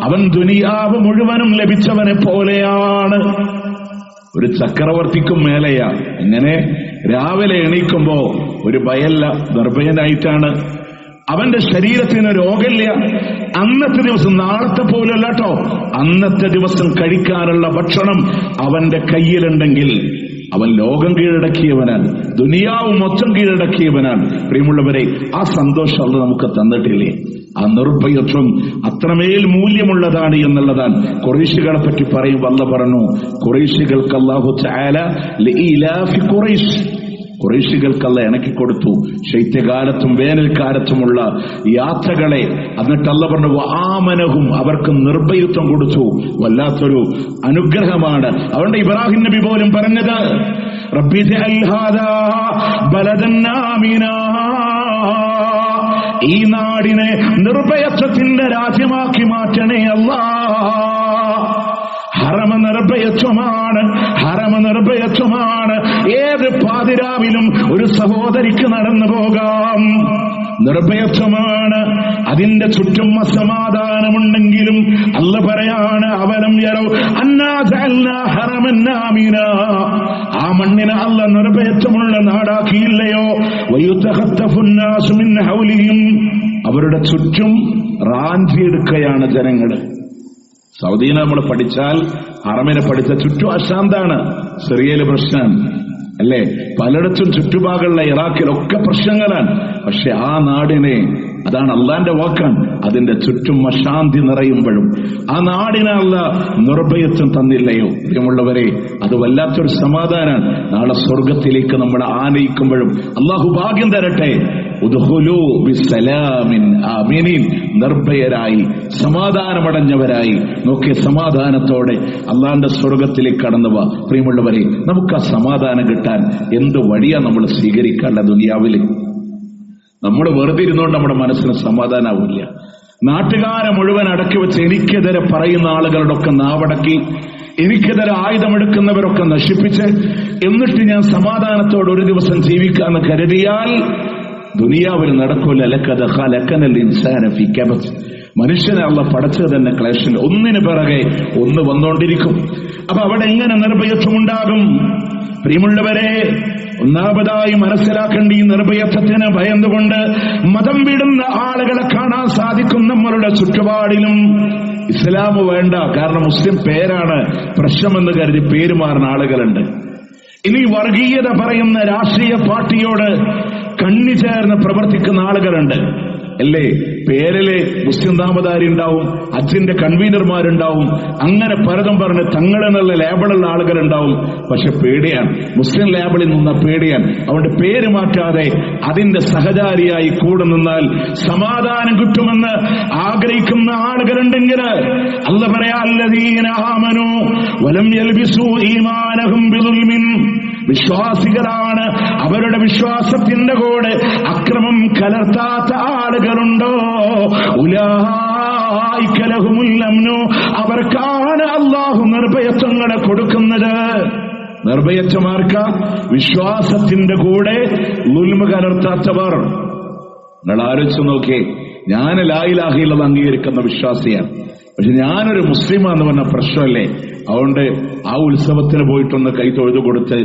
S1: അവൻ ദുനിയാവ് മുഴുവനും ലഭിച്ചവനെ പോലെയാണ്. ഒരു ചക്രവർത്തിക്കും മേലെയാ. ഇങ്ങനെ രാവിലെ എണീക്കുമ്പോ ഒരു ഭയല്ല, നിർഭയനായിട്ടാണ്. അവന്റെ ശരീരത്തിന് രോഗമില്ല. അന്നത്തെ ദിവസം, നാളത്തെ പോലല്ല കേട്ടോ, അന്നത്തെ ദിവസം കഴിക്കാനുള്ള ഭക്ഷണം അവന്റെ കയ്യിലുണ്ടെങ്കിൽ അവൻ ലോകം കീഴടക്കിയവനാണ്, ദുനിയാവ് മൊത്തം കീഴടക്കിയവനാണ്. പ്രിയമുള്ളവരെ, ആ സന്തോഷം അള്ളാഹു നമുക്ക് തന്നിട്ടില്ലേ? ആ നിർഭയത്വം അത്രമേൽ മൂല്യമുള്ളതാണ് എന്നുള്ളതാണ്. ഖുറൈശികളെ പറ്റി പറയുമ്പോൾ അല്ലാഹു പറഞ്ഞു, ഖുറൈശികൾക്ക് അല്ലാഹു തആല ലഇലാഫി ഖുറൈശ്, ഖുറൈശികൾക്ക് അല്ലാഹു ഇണക്കി കൊടുത്തു ശൈത്യകാലത്തും വേനൽക്കാലത്തുമുള്ള യാത്രകളെ. എന്നിട്ട് അല്ലാഹു പറഞ്ഞു വആമനഹും, അവർക്ക് നിർഭയത്വം കൊടുത്തു. വല്ലാത്തൊരു അനുഗ്രഹമാണ്. അതുകൊണ്ട് ഇബ്രാഹിം നബി പോലും പറഞ്ഞത്, റബ്ബി ജഅൽ ഹാദാ ബലദൻ ആമിനാ, ഈ നാടിനെ നിർഭയത്വത്തിന്റെ രാജ്യമാക്കി മാറ്റണേ അല്ലാഹ്. ഹറമ നിർഭയത്വമാണ്, ഹറമ നിർഭയത്വമാണ്. ഏത് പാതിരാവിലും ഒരു സഹോദരിക്ക് നടന്നു പോകാം, നിർഭയത്വമാണ്. അതിന്റെ ചുറ്റും അസമാധാനമുണ്ടെങ്കിലും അല്ലാഹു പറയാണ്, അവലം യറൗ അന്നാ ജഅൽനാ ഹറമൻ ആമിനാ, ആ മണ്ണിനെ അല്ലാഹു നിർഭയത്വമുള്ള നാടാക്കിയില്ലയോ? വയുതഖത്തഫുൻ നാസു മിൻ ഹൗലിഹിം, അവരുടെ ചുറ്റും റാഞ്ചിയെടുക്കുകയാണ് ജനങ്ങൾ. സൗദിനെ നമ്മൾ പഠിച്ചാൽ, ഹറമിനെ പഠിച്ച ചുറ്റും അശാന്താണ്. സിറിയയിലെ പ്രശ്നം അല്ലേ, പലയിടത്തും ചുറ്റുഭാഗമുള്ള ഇറാഖിലൊക്കെ പ്രശ്നങ്ങളാണ്. പക്ഷെ ആ നാടിനെ, അതാണ് അള്ളാന്റെ വാക്കാണ്, അതിന്റെ ചുറ്റും അശാന്തി നിറയുമ്പോഴും ആ നാടിനെ അല്ലാഹ് നിർഭയത്വം തന്നില്ലയോ? പ്രിയമുള്ളവരെ, അത് വല്ലാത്തൊരു സമാധാനാണ്. നാളെ സ്വർഗത്തിലേക്ക് നമ്മൾ ആനയിക്കുമ്പോഴും അള്ളാഹു ഭാഗ്യം തരട്ടെ. ഉദ്ഖുലൂ ബിസ്സലാമിൻ ആമിനീൻ, നിർഭയരായി സമാധാനമടഞ്ഞവരായി. നോക്കിയ സമാധാനത്തോടെ അള്ളാന്റെ സ്വർഗത്തിലേക്ക് കടന്നു വാ. പ്രിയമുള്ളവരെ, നമുക്ക് ആ സമാധാനം കിട്ടാൻ എന്ത് വഴിയാ നമ്മൾ സ്വീകരിക്കാനുള്ള? ദുനിയാവില് നമ്മൾ വെറുതെ ഇരുന്നുകൊണ്ട് നമ്മുടെ മനസ്സിന് സമാധാനാവില്ല. നാട്ടുകാരെ മുഴുവൻ അടക്കി വെച്ച് എനിക്കെതിരെ പറയുന്ന ആളുകളുടെ ഒക്കെ നാവടക്കി, എനിക്കെതിരെ ആയുധമെടുക്കുന്നവരൊക്കെ നശിപ്പിച്ച്, എന്നിട്ട് ഞാൻ സമാധാനത്തോടെ ഒരു ദിവസം ജീവിക്കാന്ന് കരുതിയാൽ ദുനിയാവിൽ നടക്കൂല. മനുഷ്യനെ അല്ലാഹു പടച്ചത് തന്നെ ക്ലേശം, ഒന്നിന് പിറകെ ഒന്ന് വന്നുകൊണ്ടിരിക്കും. അപ്പൊ അവിടെ എങ്ങനെ നിർഭയത്വമുണ്ടാകും? പ്രിയമുള്ളവരെ, ഒന്നാമതായി മനസ്സിലാക്കേണ്ട, ഈ നിർഭയത്വത്തിന് ഭയന്നുകൊണ്ട് മതം വിടുന്ന ആളുകളെ കാണാൻ സാധിക്കും നമ്മളുടെ ചുറ്റുപാടിലും. ഇസ്ലാം വേണ്ട, കാരണം മുസ്ലിം പേരാണ് പ്രശ്നമെന്ന് കരുതി പേര് മാറുന്ന ആളുകളുണ്ട്. ഇനി വർഗീയത പറയുന്ന രാഷ്ട്രീയ പാർട്ടിയോട് കണ്ണി ചേർന്ന് പ്രവർത്തിക്കുന്ന ആളുകളുണ്ട്. അല്ലേ? പേരില് മുസ്ലിം നാമധാരി ഉണ്ടാവും, ഹജ്ജിന്റെ കൺവീനർമാരുണ്ടാവും, അങ്ങനെ പലതും പറഞ്ഞ് തങ്ങളെന്നുള്ള ലേബിളുള്ള ആളുകളുണ്ടാവും. പക്ഷെ പേടിയാണ്, മുസ്ലിം ലേബിളിൽ നിന്ന പേടിയാണ്. അതുകൊണ്ട് പേര് മാറ്റാതെ അതിന്റെ സഹചാരിയായി കൂടെ നിന്നാൽ സമാധാനം കിട്ടുമെന്ന് ആഗ്രഹിക്കുന്ന ആളുകളുണ്ടെങ്കിൽ അല്ലാഹു പറയാ, അല്ലദീന ആമനൂ വലം യൽബിസൂ ഈമാനഹും ബിദുൽമിൻ, വിശ്വാസികളാണ്, അവരുടെ വിശ്വാസത്തിന്റെ കൂടെ അക്രമം കലർത്താത്ത ആളുകളുണ്ടോ, ഉലൈക ലഹുമുൽ അംനു, അവർക്കാണ് അല്ലാഹു നിർഭയത്വങ്ങളെ കൊടുക്കുന്നത്. നിർഭയത്വമാർക്ക? വിശ്വാസത്തിന്റെ കൂടെ ദുൽമ കലർത്താത്തവർ. നിങ്ങൾ ആലോചിച്ചു നോക്കിയേ, ഞാൻ ലാ ഇലാഹ ഇല്ലല്ലാഹ് അംഗീകരിക്കുന്ന വിശ്വാസിയാണ്, പക്ഷെ ഞാനൊരു മുസ്ലിമാന്ന് പറഞ്ഞ പ്രശ്നമല്ലേ? അതുകൊണ്ട് ആ ഉത്സവത്തിന് പോയിട്ടൊന്ന് കൈ തൊഴുതു കൊടുത്ത്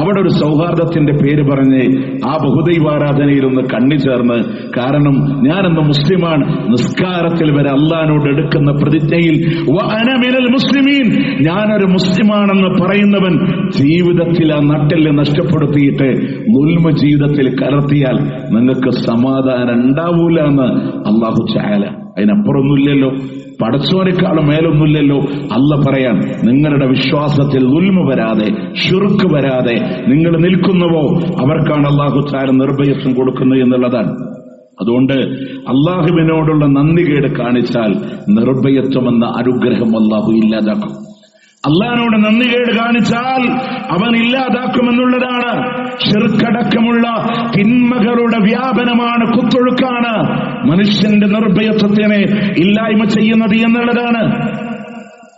S1: അവിടെ ഒരു സൗഹാർദ്ദത്തിന്റെ പേര് പറഞ്ഞ് ആ ബഹുദൈവാരാധനയിലൊന്ന് കണ്ണി ചേർന്ന്, കാരണം ഞാനെന്ന് മുസ്ലിമാണ്, നിസ്കാരത്തിൽ വരെ അള്ളാഹിനോട് എടുക്കുന്ന പ്രതിജ്ഞയിൽ വഅന മിനൽ മുസ്ലിമീൻ, ഞാനൊരു മുസ്ലിമാണെന്ന് പറയുന്നവൻ ജീവിതത്തിൽ ആ നട്ടെല്ല് നഷ്ടപ്പെടുത്തിയിട്ട് ദുൽമ ജീവിതത്തിൽ കലർത്തിയാൽ നിങ്ങൾക്ക് സമാധാനം ഉണ്ടാവൂല എന്ന് അല്ലാഹു തആല. അതിനപ്പുറമൊന്നുമില്ലല്ലോ, പടച്ചോനേക്കാളും മേലൊന്നുമില്ലല്ലോ. അല്ലാഹ് പറയാൻ, നിങ്ങളുടെ വിശ്വാസത്തിൽ ദുൽമ വരാതെ, ശിർക്ക് വരാതെ നിങ്ങൾ നിൽക്കുന്നുവോ അവർക്കാണ് അല്ലാഹു തആല നിർഭയത്വം കൊടുക്കുന്നത് എന്നുള്ളതാണ്. അതുകൊണ്ട് അല്ലാഹുവിനോടുള്ള നന്ദികേട് കാണിച്ചാൽ നിർഭയത്വം എന്ന അനുഗ്രഹം അല്ലാഹു ഇല്ലാതാക്കും. അള്ളാഹിനോട് നന്ദികേട് കാണിച്ചാൽ അവൻ ഇല്ലാതാക്കുമെന്നുള്ളതാണ്. ശിർക്കടക്കമുള്ള തിന്മകളുടെ വ്യാപനമാണ്, കുത്തൊഴുക്കാണ് മനുഷ്യന്റെ നിർഭയത്വത്തിനെ ഇല്ലായ്മ ചെയ്യുന്നത് എന്നുള്ളതാണ്.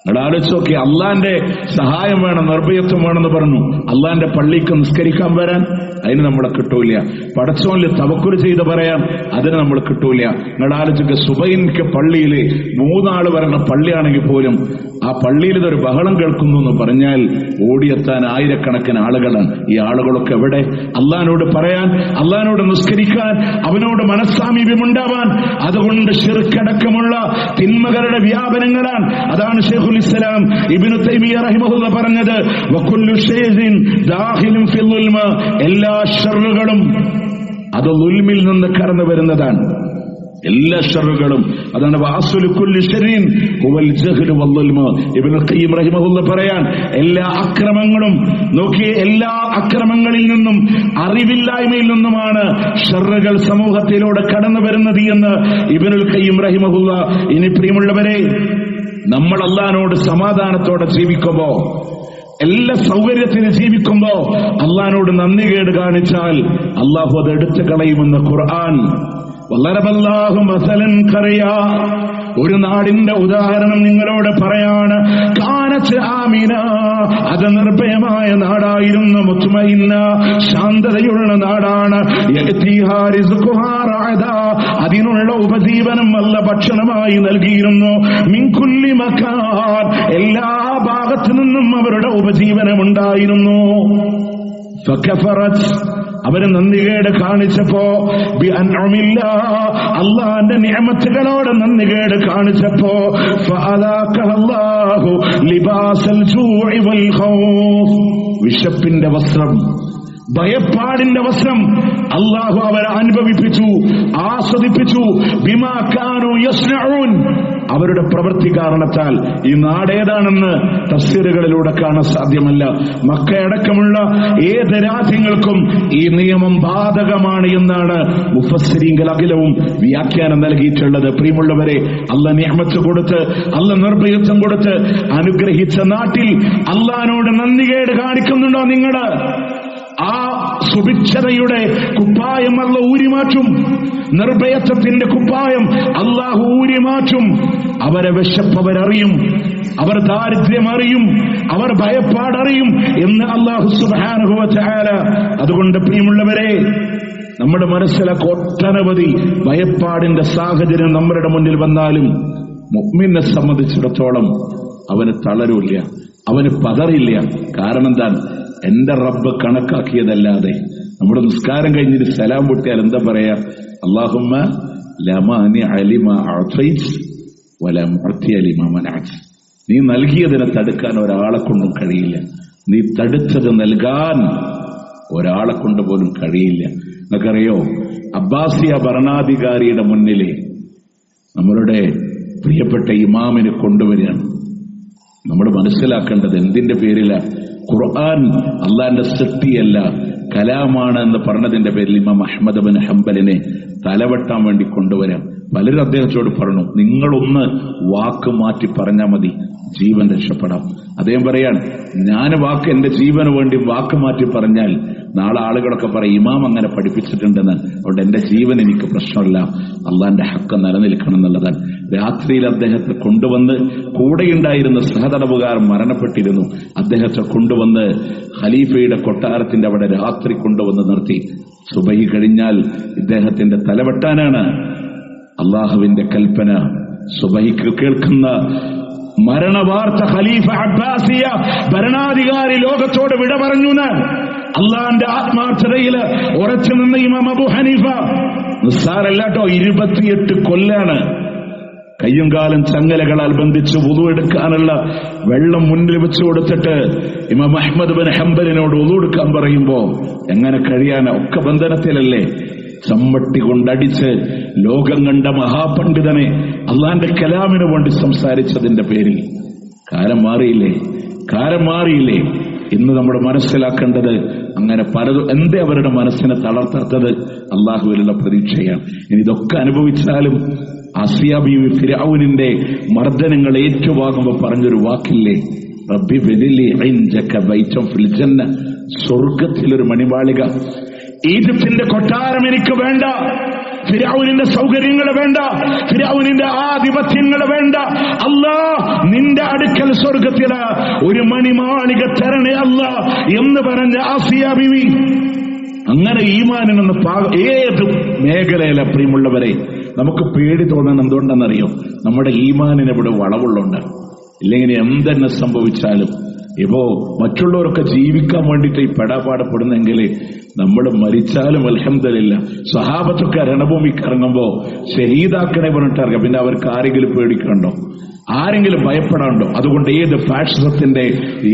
S1: നിങ്ങൾ ആലോചിച്ച് നോക്കി, അള്ളാന്റെ സഹായം വേണം, നിർഭയത്വം വേണമെന്ന് പറഞ്ഞു. അള്ളാന്റെ പള്ളിക്ക് നിസ്കരിക്കാൻ വരാൻ അതിന് നമ്മളെ കിട്ടൂല. പടച്ചോനിൽ തവക്കുൽ ചെയ്ത് പറയാൻ അതിന് നമ്മൾ കിട്ടൂല. നിങ്ങൾ ആലോചിക്ക്, സുബൈൻക്ക് പള്ളിയിൽ 3 ആള് വരണ പള്ളിയാണെങ്കിൽ പോലും ആ പള്ളിയിൽ ഇതൊരു ബഹളം കേൾക്കുന്നു എന്ന് പറഞ്ഞാൽ ഓടിയെത്താൻ ആയിരക്കണക്കിന് ആളുകളാണ്. ഈ ആളുകളൊക്കെ എവിടെ? അള്ളാഹിനോട് പറയാൻ, അള്ളാഹിനോട് നിസ്കരിക്കാൻ, അവനോട് മനസ്സാമീപ്യമുണ്ടാവാൻ. അതുകൊണ്ട് ശിർക്കടക്കമുള്ള തിന്മകളുടെ വ്യാപനങ്ങളാണ്. അതാണ് ശൈഖുൽ ഇസ്ലാം ഇബ്നു തൈമിയ്യ റഹിമഹുല്ലാഹ് പറഞ്ഞത്, വകുല്ലു ഷൈഇൻ ദാഖിലുൻ ഫിൽ ദുൽമ, എല്ലാ ഷർറുകളും അത് ദുൽമിൽ നിന്ന് കടന്നു വരുന്നതാണ്. എല്ലാ ഷർറുകളും അതാണ്. വഅസ്ലു കുല്ലി ശർറിൻ ഹുവൽ ജഹ്ലു വദ്ദുൽമ. ഇബ്നുൽ ഖയ്യിം റഹിമഹുല്ലാഹ് പറയാൻ, എല്ലാ അക്രമങ്ങളും നോക്കിയേ, എല്ലാ അക്രമങ്ങളിൽ നിന്നും, അറിവില്ലായ്മയിൽ നിന്നുമാണ് ഷർറുകൾ സമൂഹത്തിലൂടെ കടന്നു വരുന്നത് എന്ന് ഇബ്നുൽ ഖയ്യിം റഹിമഹുല്ലാഹ്. ഇനി പ്രിയമുള്ളവരെ, നമ്മൾ അല്ലാഹുവിനോട് സമാധാനത്തോടെ ജീവിക്കുമ്പോ, എല്ലാ സൗകര്യത്തിനും ജീവിക്കുമ്പോ അല്ലാഹുവിനോട് നന്ദികേട് കാണിച്ചാൽ അല്ലാഹു അത് എടുത്തു കളയുമെന്ന് ഖുർആൻ. വല്ലറബല്ലാഹു മസലൻ ഖറിയ, ഒരു നാടിന്റെ ഉദാഹരണം നിങ്ങളോട് പറയാണ്. കാനത്ത് ആമിന, അത് നിർഭയമായ നാടായിരുന്നു. മുത്മഇന്ന, ശാന്തതയുള്ള നാടാണ്. യഅതിഹാ റിസ്ഖുഹാ റഅദാ, അതിനുള്ള ഉപജീവനം അല്ല ഭക്ഷണമായി നൽകിയിരുന്നു. മിൻ കുല്ലി മകാൻ, എല്ലാ ഭാഗത്തു നിന്നും അവരുടെ ഉപജീവനം ഉണ്ടായിരുന്നു. ഫകഫറത്, അവര് നന്ദികേട് കാണിച്ചപ്പോ, അള്ളാന്റെ നിഅമത്തുകളോട് നന്ദികേട് കാണിച്ചപ്പോ, ഫഅദാഖഹല്ലാഹു ലിബാസൽ ജൂഇ വൽ ഖൗഫ്, വിശപ്പിന്റെ വസ്ത്രം, ഭയപ്പാടിന്റെ വസ്ത്രം അല്ലാഹു അവരെ അനുഭവിപ്പിച്ചു, ആസ്വദിപ്പിച്ചു. ബിമാ കാനൂ യസ്നഊൻ, അവരുടെ പ്രവൃത്തി കാരണത്താൽ. ഈ നാടേതാണെന്ന് തഫ്സീറുകളിലൂടെ കാണാൻ സാധ്യമല്ല. മക്കയടക്കമുള്ള ഏത് രാജ്യങ്ങൾക്കും ഈ നിയമം ബാധകമാണ് എന്നാണ് മുഫസ്സിരീങ്ങൾ അഖിലവും വ്യാഖ്യാനം നൽകിയിട്ടുള്ളത്. പ്രിയമുള്ളവരെ, അല്ലാഹ് നിഅമത്ത് കൊടുത്ത്, അല്ലാഹ് നിർഭയത്വം കൊടുത്ത് അനുഗ്രഹിച്ച നാട്ടിൽ അല്ലാഹുവിനോട് നന്ദികേട് കാണിക്കുന്നുണ്ടോ നിങ്ങൾ? ആ സുഭിക്ഷതയുടെ കുപ്പായം അല്ലാഹു ഊരിമാറ്റും. നിർഭയത്വത്തിന്റെ കുപ്പായം അല്ലാഹു ഊരിമാറ്റും. അവരെ വിശപ്പവരറിയും, അവർ ദാരിദ്ര്യം അറിയും, അവർ ഭയപ്പാടറിയും എന്ന് അല്ലാഹു സുബ്ഹാനഹു വ തആല. അതുകൊണ്ട് പ്രിയമുള്ളവരെ, നമ്മുടെ മനസ്സിലെ ഒട്ടനവധി ഭയപ്പാടിന്റെ സാഹചര്യം നമ്മുടെ മുന്നിൽ വന്നാലും മുഅ്മിനെ സംബന്ധിച്ചിടത്തോളം അവന് തളരൂല്ല, അവന് പതറില്ല. കാരണം എന്താണ്? എന്റെ റബ്ബ് കണക്കാക്കിയതല്ലാതെ. നമ്മുടെ നിസ്കാരം കഴിഞ്ഞിട്ട് സലാം പൊട്ടിയാൽ എന്താ പറയാ? അല്ലാഹുമ്മ ലാ മാനിഅ ലിമാ അഅതൈത വലാ മുഅ്തിയ ലിമാ മനഅത. നീ നൽകിയതിനെ തടുക്കാൻ ഒരാളെ കൊണ്ടും കഴിയില്ല, നീ തടുത്തത് നൽകാൻ ഒരാളെ കൊണ്ട് പോലും കഴിയില്ല. നിങ്ങൾക്കറിയോ, അബ്ബാസിയ ഭരണാധികാരിയുടെ മുന്നിൽ നമ്മളുടെ പ്രിയപ്പെട്ട ഇമാമിനെ കൊണ്ടുവരികയാണ്. നമ്മൾ മനസ്സിലാക്കേണ്ടത് എന്തിന്റെ പേരില? ഖുർആൻ അള്ളാന്റെ സൃഷ്ടിയല്ല, കലാമാണ് എന്ന് പറഞ്ഞതിന്റെ പേരിൽ ഇമാം അഹ്മദ് ബിൻ ഹംബലിനെ തലവെട്ടാൻ വേണ്ടി കൊണ്ടുവരാം. പലരും അദ്ദേഹത്തോട് പറഞ്ഞു, നിങ്ങളൊന്ന് വാക്ക് മാറ്റി പറഞ്ഞാൽ മതി, ജീവൻ രക്ഷപ്പെടാം. അദ്ദേഹം പറയാൻ, ഞാൻ എന്റെ ജീവന് വേണ്ടി വാക്ക് മാറ്റി പറഞ്ഞാൽ നാളെ ആളുകളൊക്കെ പറയും ഇമാം അങ്ങനെ പഠിപ്പിച്ചിട്ടുണ്ടെന്ന്, അതുകൊണ്ട് എന്റെ ജീവൻ എനിക്ക് പ്രശ്നമില്ല, അള്ളാന്റെ ഹക്ക് നിലനിൽക്കണം എന്നുള്ളതാണ്. രാത്രിയിൽ അദ്ദേഹത്തെ കൊണ്ടുവന്ന്, കൂടെയുണ്ടായിരുന്ന സഹതടവുകാർ മരണപ്പെട്ടിരുന്നു, അദ്ദേഹത്തെ കൊണ്ടുവന്ന് ഖലീഫയുടെ കൊട്ടാരത്തിന്റെ അവിടെ രാത്രി കൊണ്ടുവന്ന് നിർത്തി. സുബഹി കഴിഞ്ഞാൽ ഇദ്ദേഹത്തിന്റെ തലവെട്ടാനാണ് അള്ളാഹുവിന്റെ കൽപ്പന. സുബഹിക്ക് കേൾക്കുന്ന മരണവാർത്ത ഖലീഫ അബ്ബാസിയ ഭരണാധികാരി ലോകത്തോട് വിട പറഞ്ഞു. അള്ളാന്റെ ആത്മാർത്ഥതയിൽ ഉറച്ചു നിന്ന ഇമാം അബൂ ഹനീഫ നിസ്സാരല്ലാട്ടോ, 28 കൊല്ലാണ് കയ്യും കാലും ചങ്ങലകളാൽ ബന്ധിച്ച് വുളു എടുക്കാനുള്ള വെള്ളം മുന്നിൽ വെച്ചു കൊടുത്തിട്ട് ഇമാം അഹ്മദ് ബിൻ ഹംബലിനോട് വുളു എടുക്കാൻ പറയുമ്പോ എങ്ങനെ കഴിയാനാ? ഒക്കെ ബന്ധനത്തിലല്ലേ. ചമ്മട്ടി കൊണ്ടടിച്ച് ലോകം കണ്ട മഹാപണ്ഡിതനെ അള്ളാന്റെ കലാമിന് വേണ്ടി സംസാരിച്ചതിന്റെ പേരിൽ കാലം മാറിയില്ലേ? കാലം മാറിയില്ലേ? ഇന്ന് നമ്മൾ മനസ്സിലാക്കേണ്ടത് അങ്ങനെ പലതും എന്തേ അവരുടെ മനസ്സിനെ തളർത്താത്തത്? അള്ളാഹുവിലുള്ള പ്രതീക്ഷയാണ്. ഇനി ഇതൊക്കെ അനുഭവിച്ചാലും ആസിയ ബീവി ഫിർഔനിന്റെ മർദ്ദനങ്ങൾ ഏറ്റുവാങ്ങുമ്പോൾ പറഞ്ഞൊരു വാക്കില്ലേ, റബ്ബി ബനിലി ഇൻദക ബൈതൻ ഫിൽ ജന്ന, സ്വർഗ്ഗത്തിലൊരു മണിമാളിക. ഈജിപ്തിന്റെ കൊട്ടാരം എനിക്ക് വേണ്ട, ഫിർഔനിന്റെ സൗകര്യങ്ങൾ വേണ്ട, ഫിർഔനിന്റെ ആധിപത്യങ്ങൾ വേണ്ട. അല്ലാ, നിന്റെ അടുക്കൽ സ്വർഗത്തില് ഒരു മണിമാളിക തരണേ അല്ലാ എന്ന് പറഞ്ഞ ആസിയ ബീവി. അങ്ങനെ ഈമാനിനൊന്ന് ഏത് മേഖലയിലെ പ്രിയമുള്ളവരെ നമുക്ക് പേടി തോന്നാൻ എന്തുകൊണ്ടെന്നറിയോ? നമ്മുടെ ഈമാനിന് ഇവിടെ വളവുള്ളുണ്ട്. ഇല്ലെങ്കിൽ എന്തെന്നെ സംഭവിച്ചാലും ഇപ്പോ മറ്റുള്ളവരൊക്കെ ജീവിക്കാൻ വേണ്ടിയിട്ട് ഈ പെടാപാടപ്പെടുന്നെങ്കിൽ നമ്മൾ മരിച്ചാലും അൽഹംദുലില്ലാ. സ്വഹാബത്തൊക്കെ രണഭൂമിക്ക് ഇറങ്ങുമ്പോ ഷഹീദാക്കണേ പറഞ്ഞിട്ട് ഇറങ്ങാം. പിന്നെ അവർക്ക് ആരെങ്കിലും പേടിക്കണ്ടോ? ആരെങ്കിലും ഭയപ്പെടാണ്ടോ? അതുകൊണ്ട് ഏത് ഫാഷിസത്തിന്റെ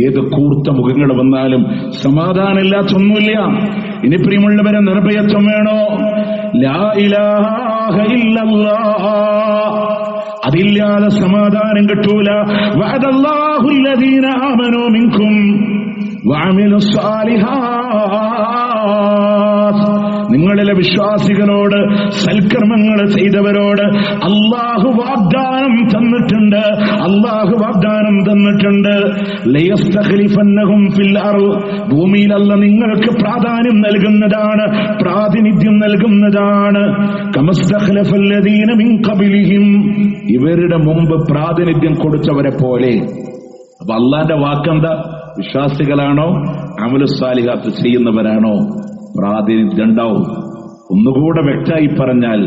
S1: ഏത് കൂർത്ത മുഖങ്ങൾ വന്നാലും സമാധാനമില്ലാത്തൊന്നുമില്ല. ഇനി പ്രിയമുള്ളവരെ, നിർഭയത്വം വേണോ? ലാ ഇലാഹ ഇല്ലല്ലാഹ്, അതില്ലാതെ സമാധാനം കിട്ടൂല. വഅദല്ലാഹു അല്ലദീന ആമനൂ മിൻകും വഅമിലുസ് സാലിഹാത്ത്, നിങ്ങളിലെ വിശ്വാസികളോട്, സൽക്കർമ്മങ്ങൾ ചെയ്തവരോട് അല്ലാഹു വാഗ്ദാനം തന്നിട്ടുണ്ട്. അല്ലാഹു വാഗ്ദാനം തന്നിട്ടുണ്ട്. ലയസ്തഖ്ലിഫന്നഹും ഫിൽ അർദ്, ഭൂമിയിൽ അല്ലാഹു നിങ്ങൾക്ക് പ്രാധാന്യം നൽകുന്നതാണ്, പ്രാതിനിധ്യം നൽകുന്നതാണ്. കമസ്തഖ്ലഫല്ലദീന മിൻ ഖബ്ലിഹിം, ഇവരുടെ മുമ്പ് പ്രാതിനിധ്യം കൊടുത്തവരെ പോലെ. അപ്പൊ അല്ലാഹുവിന്റെ വാക്കെന്താ? വിശ്വാസികളാണോ അമലുസ് സാലിഹാത്ത് ചെയ്യുന്നവരാണോ പ്രാതിനിധ്യം ഉണ്ടാവും. ഒന്നുകൂടെ വ്യക്തമായി പറഞ്ഞാൽ,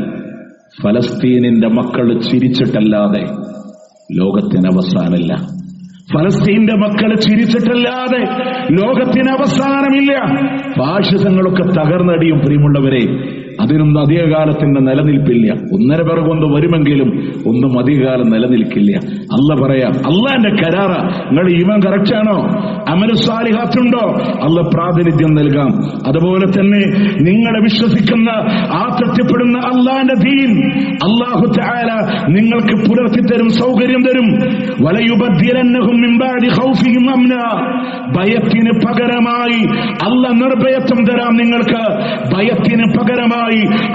S1: ഫലസ്തീനിന്റെ മക്കൾ ചിരിച്ചിട്ടല്ലാതെ ലോകത്തിന് അവസാനമില്ല. ഫലസ്തീന്റെ മക്കൾ ചിരിച്ചിട്ടല്ലാതെ ലോകത്തിന് അവസാനമില്ല. ഫാഷിസങ്ങളൊക്കെ തകർന്നടിയും പ്രിയമുള്ളവരെ. അതിനൊന്നും അധികകാലത്തിന്റെ നിലനിൽപ്പില്ല. ഒന്നര പിറകൊന്ന് വരുമെങ്കിലും ഒന്നും അധികകാലം നിലനിൽക്കില്ല. അല്ല പറയാം, അള്ളാന്റെ കരാറ. നിങ്ങൾ ഈമാൻ കറക്റ്റാണോ? അമലുസ് സാലിഹാത്തുണ്ടോ? അല്ല പ്രാതിനിധ്യം നൽകാം. അതുപോലെ തന്നെ നിങ്ങളെ വിശ്വസിക്കുന്ന, ആത്രത്യപ്പെടുന്ന അള്ളാന്റെ ദീൻ അല്ലാഹു തആല നിങ്ങൾക്ക് പുലർത്തി തരും, സൗകര്യം തരും. വലയുബദ്ദിലന്നഹും മിൻ ബഅദി ഖൗഫിഹിം അംനാ, ഭയത്തിന് പകരമായി അല്ല നിർഭയത്വം തരാം നിങ്ങൾക്ക്. ഭയത്തിന് പകരമായി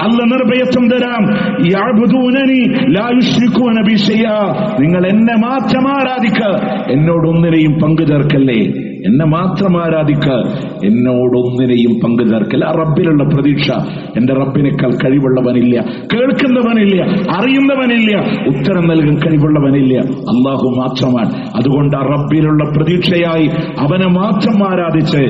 S1: അല്ല നിർഭയത്വം തരാം. യഅ്ബുദൂനനി ലാ യുശ്രികൂന ബി ശൈഅ, നിങ്ങൾ എന്നെ മാത്രം ആരാധിക്കുക, എന്നോടൊന്നിനെയും പങ്കു ചേർക്കല്ലേ. എന്നെ മാത്രം ആരാധിക്കുക, എന്നോടൊന്നിനെയും പങ്കു ചേർക്കല്ല. ആ റബ്ബിലുള്ള പ്രതീക്ഷ. എന്റെ റബ്ബിനേക്കാൾ കഴിവുള്ളവനില്ല, കേൾക്കുന്നവനില്ല, അറിയുന്നവനില്ല, ഉത്തരം നൽകാൻ കഴിവുള്ളവനില്ല. അല്ലാഹു മാത്രമാണ്. അതുകൊണ്ട് ആ റബ്ബിലുള്ള പ്രതീക്ഷയായി അവനെ മാത്രം ആരാധിച്ച്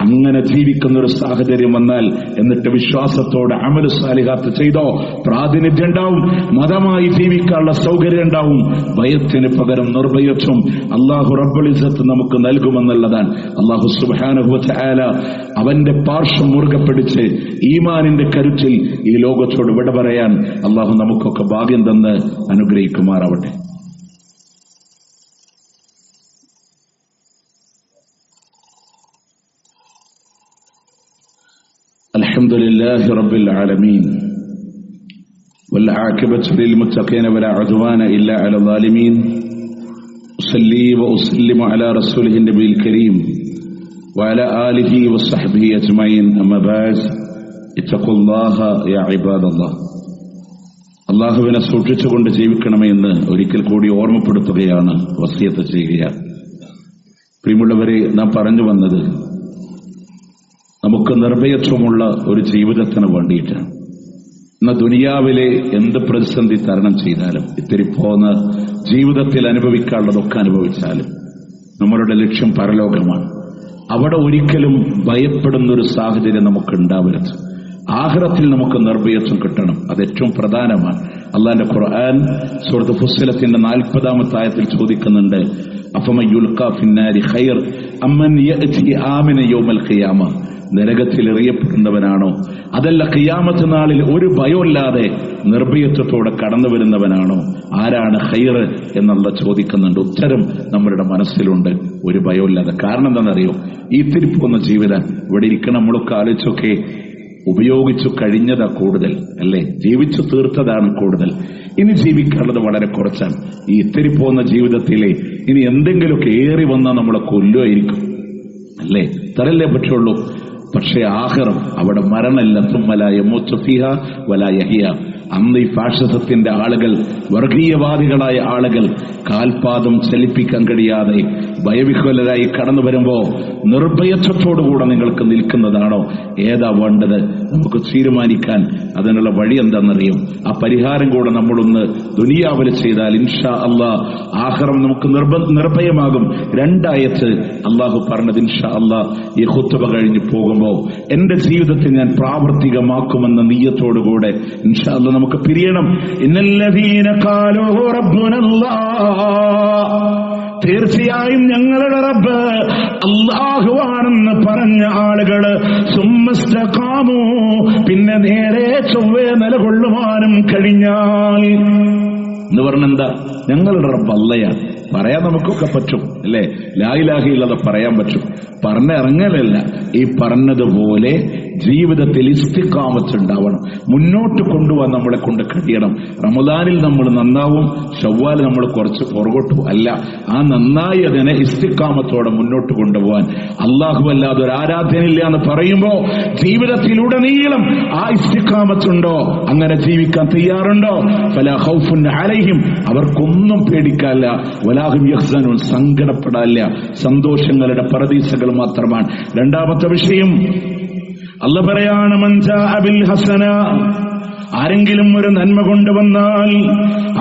S1: അങ്ങനെ ജീവിക്കുന്ന ഒരു സാഹചര്യം വന്നാൽ, എന്നിട്ട് വിശ്വാസത്തോടെ അമലുസ് സാലിഹാത്ത് ചെയ്തോ, പ്രാതിനിധ്യം ഉണ്ടാവും, മതമായി ജീവിക്കാനുള്ള സൗകര്യം ഉണ്ടാവും. ഭയത്തിന് പകരം നിർഭയത്വം അല്ലാഹു റബ്ബുൽ ഇസ്സത്ത് നമുക്ക് നൽകുമെന്നുള്ളതാണ്. അല്ലാഹു സുബ്ഹാനഹു വ തആല അവന്റെ പാർശ്വം മുറുകെ പിടിച്ച് ഈമാനിന്റെ കരുത്തിൽ ഈ ലോകത്തോട് വിട പറയാൻ അല്ലാഹു നമുക്കൊക്കെ ഭാഗ്യം തന്ന് അനുഗ്രഹിക്കുമാറാവട്ടെ. الحمد لله رب العالمين والعاقبة للمتقين ولا عدوان إلا على الظالمين أصلي وأسلم على رسوله النبي الكريم وعلى آله وصحبه أجمعين أما بعد اتقوا الله يا عباد الله അള്ളാഹുവിനെ സൂക്ഷിച്ചുകൊണ്ട് ജീവിക്കണമെന്ന് ഒരിക്കൽ കൂടി ഓർമ്മപ്പെടുത്തുകയാണ്, വസിയത്ത് ചെയ്യുകയാണ്. പ്രിയമുള്ളവരെ, നാം പറഞ്ഞു വന്നത് നമുക്ക് നിർഭയത്വമുള്ള ഒരു ജീവിതത്തിന് വേണ്ടിയിട്ടാണ്. ഇന്ന് ദുനിയാവിലെ എന്ത് പ്രതിസന്ധി തരണം ചെയ്താലും, ഇത്തിരി പോന്ന ജീവിതത്തിൽ അനുഭവിക്കാനുള്ളതൊക്കെ അനുഭവിച്ചാലും നമ്മളുടെ ലക്ഷ്യം പരലോകമാണ്. അവിടെ ഒരിക്കലും ഭയപ്പെടുന്നൊരു സാഹചര്യം നമുക്ക് ഉണ്ടാവരുത്. ആഖിറത്തിൽ നമുക്ക് നിർഭയത്വം കിട്ടണം. അത് ഏറ്റവും പ്രധാനമാണ്. അല്ലാഹുവിന്റെ ഖുർആൻ സൂറത്ത് ഫുസ്സിലത്തിന്റെ 40-ാമത്തെ ആയത്തിൽ ചോദിക്കുന്നുണ്ട്, അഫമൻ യുൽഖാ ഫിന്നാരി ഖൈർ അമ്മൻ യഅതി ആമിന യൗമൽ ഖിയാമ, നരകത്തിൽ എറിയപ്പെടുന്നവനാണോ അതല്ല ഖിയാമത്ത് നാളിൽ ഒരു ഭയമില്ലാതെ നിർഭയത്വത്തോടെ കടന്നു വരുന്നവനാണോ? ആരാണ് ഖൈർ എന്നുള്ള ചോദിക്കുന്നുണ്ട്. ഉത്തരം നമ്മളുടെ മനസ്സിലുണ്ട്, ഒരു ഭയമില്ലാതെ. കാരണം എന്താണെന്നറിയോ? ഈ തിരിപ്പോന്ന ജീവിതം ഇവിടെ ഇരിക്കണം. നമ്മളൊക്കെ ആലോചിച്ചൊക്കെ ഉപയോഗിച്ചു കഴിഞ്ഞതാ കൂടുതൽ, അല്ലേ? ജീവിച്ചു തീർത്തതാണ് കൂടുതൽ. ഇനി ജീവിക്കാനുള്ളത് വളരെ കുറച്ചാണ്. ഈ ഇത്തിരി പോകുന്ന ജീവിതത്തിലെ ഇനി എന്തെങ്കിലുമൊക്കെ ഏറി വന്നാൽ നമ്മളെ കൊല്ലുമായിരിക്കും, അല്ലേ? ഇത്രയല്ലേ പറ്റുള്ളൂ. പക്ഷേ ആഖിറം, അവിടെ മരണമില്ല. തുമ്മല യമൂതു ഫീഹാ വലാ യഹ്യ. അന്ന് ഈ ഫാഷിസത്തിന്റെ ആളുകൾ, വർഗീയവാദികളായ ആളുകൾ കാൽപാദം ചലിപ്പിക്കാൻ കഴിയാതെ ഭയവിഹ്വലരായി കടന്നു വരുമ്പോ നിർഭയത്വത്തോടുകൂടെ നിങ്ങൾക്ക് നിൽക്കുന്നതാണോ? ഏതാ വേണ്ടത്? നമുക്ക് തീരുമാനിക്കാൻ അതിനുള്ള വഴി എന്താണെന്നറിയും. ആ പരിഹാരം കൂടെ നമ്മളൊന്ന് ദുനിയാവിൽ ചെയ്താൽ ഇൻഷാ അല്ലാഹ് ആഖിറം നമുക്ക് നിർഭയമാകും. 2 ആയത്ത് അള്ളാഹു പറഞ്ഞത് ഇൻഷാ അല്ലാഹ് ഈ ഖുത്ബ കഴിഞ്ഞു പോകുമ്പോ എന്റെ ജീവിതത്തിൽ ഞാൻ പ്രാവർത്തികമാക്കുമെന്ന നിയ്യത്തോടുകൂടെ ഇൻഷാ അല്ലാഹ് നമുക്ക് പിരിയണം. ഇന്നല്ലദീന ഖാലൂ റബ്ബുനല്ലാഹ്, തീർച്ചയായും ഞങ്ങളുടെ റബ്ബ് അല്ലാഹുവാണെന്ന് പറഞ്ഞ ആളുകള് സുമ്മസ്തഖാമു, പിന്നെ നേരെ ചൊവ്വേ നിലകൊള്ളുവാനും കഴിഞ്ഞാൽ എന്ന് പറഞ്ഞെന്താ? ഞങ്ങളുടെ റബ്ബ് അല്ലയാണ്. പറയാൻ നമുക്കൊക്കെ പറ്റും, അല്ലേ? ലാ ഇലാഹ ഇല്ലല്ലാഹ് പറയാൻ പറ്റും. പറഞ്ഞിറങ്ങലല്ല, ഈ പറഞ്ഞതുപോലെ ജീവിതത്തിൽ ഇസ്തിഖാമത്ത് ഉണ്ടാവണം. മുന്നോട്ട് കൊണ്ടുപോകാൻ നമ്മളെ കൊണ്ട് കഴിയണം. റമദാനിൽ നമ്മൾ നന്നാവും, ശവ്വാൽ നമ്മൾ കുറച്ച് പുറകോട്ടു അല്ല. ആ നന്നായി അതിനെ ഇസ്തിഖാമത്തോടെ മുന്നോട്ട് കൊണ്ടുപോകാൻ അല്ലാഹു അല്ലാതെ ഒരു ആരാധനയില്ല എന്ന് പറയുമ്പോ ജീവിതത്തിലുടനീളം ആ ഇസ്തിഖാമത്തുണ്ടോ? അങ്ങനെ ജീവിക്കാൻ തയ്യാറുണ്ടോ? ഫലാ ഖൗഫുൻ അലൈഹിം, അവർക്കൊന്നും പേടിക്കാനില്ല. വലാഹും യഹ്സനൂൻ, സങ്കടപ്പെടാനില്ല. സന്തോഷങ്ങളുടെ പരദീസകൾ മാത്രമാണ്. 2ാമത്തെ വിഷയം അല്ലാഹു പറയാണ്, മൻ ജാഅ ബിൽ ഹസന, ആരെങ്കിലും ഒരു നന്മ കൊണ്ടുവന്നാൽ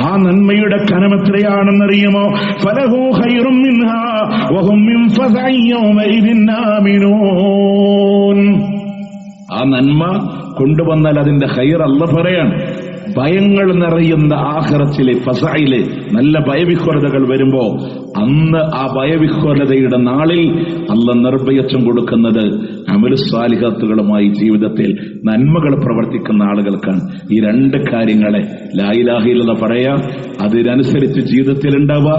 S1: ആ നന്മയുടെ കനം എത്രയാണെന്നറിയുമോ? ഫലഹു ഖൈറും മിൻഹാ വഹും മിൻ ഫസഇ യൗമഇദിൻ ആമിനൂൻ. ആ നന്മ കൊണ്ടുവന്നാൽ അതിന്റെ ഖൈർ അല്ലാഹു പറയാണ്. ഭയങ്ങൾ നിറയുന്ന ആഖിറത്തിലെ ഫസഇലെ നല്ല ഭയവിഹ്വലതകൾ വരുമ്പോ അന്ന് ആ ഭയവിഹ്വലതയുടെ നാളിൽ അല്ലാഹ് നിർഭയത്വം കൊടുക്കുന്നത് അമലു സ്വാലിഹാത്തുകളുമായി ജീവിതത്തിൽ നന്മകൾ പ്രവർത്തിക്കുന്ന ആളുകൾക്കാണ്. ഈ 2 കാര്യങ്ങളെ ലാ ഇലാഹ ഇല്ലല്ലാഹ് പറയാ, അതിനനുസരിച്ച് ജീവിതത്തിൽ ഉണ്ടാവുക,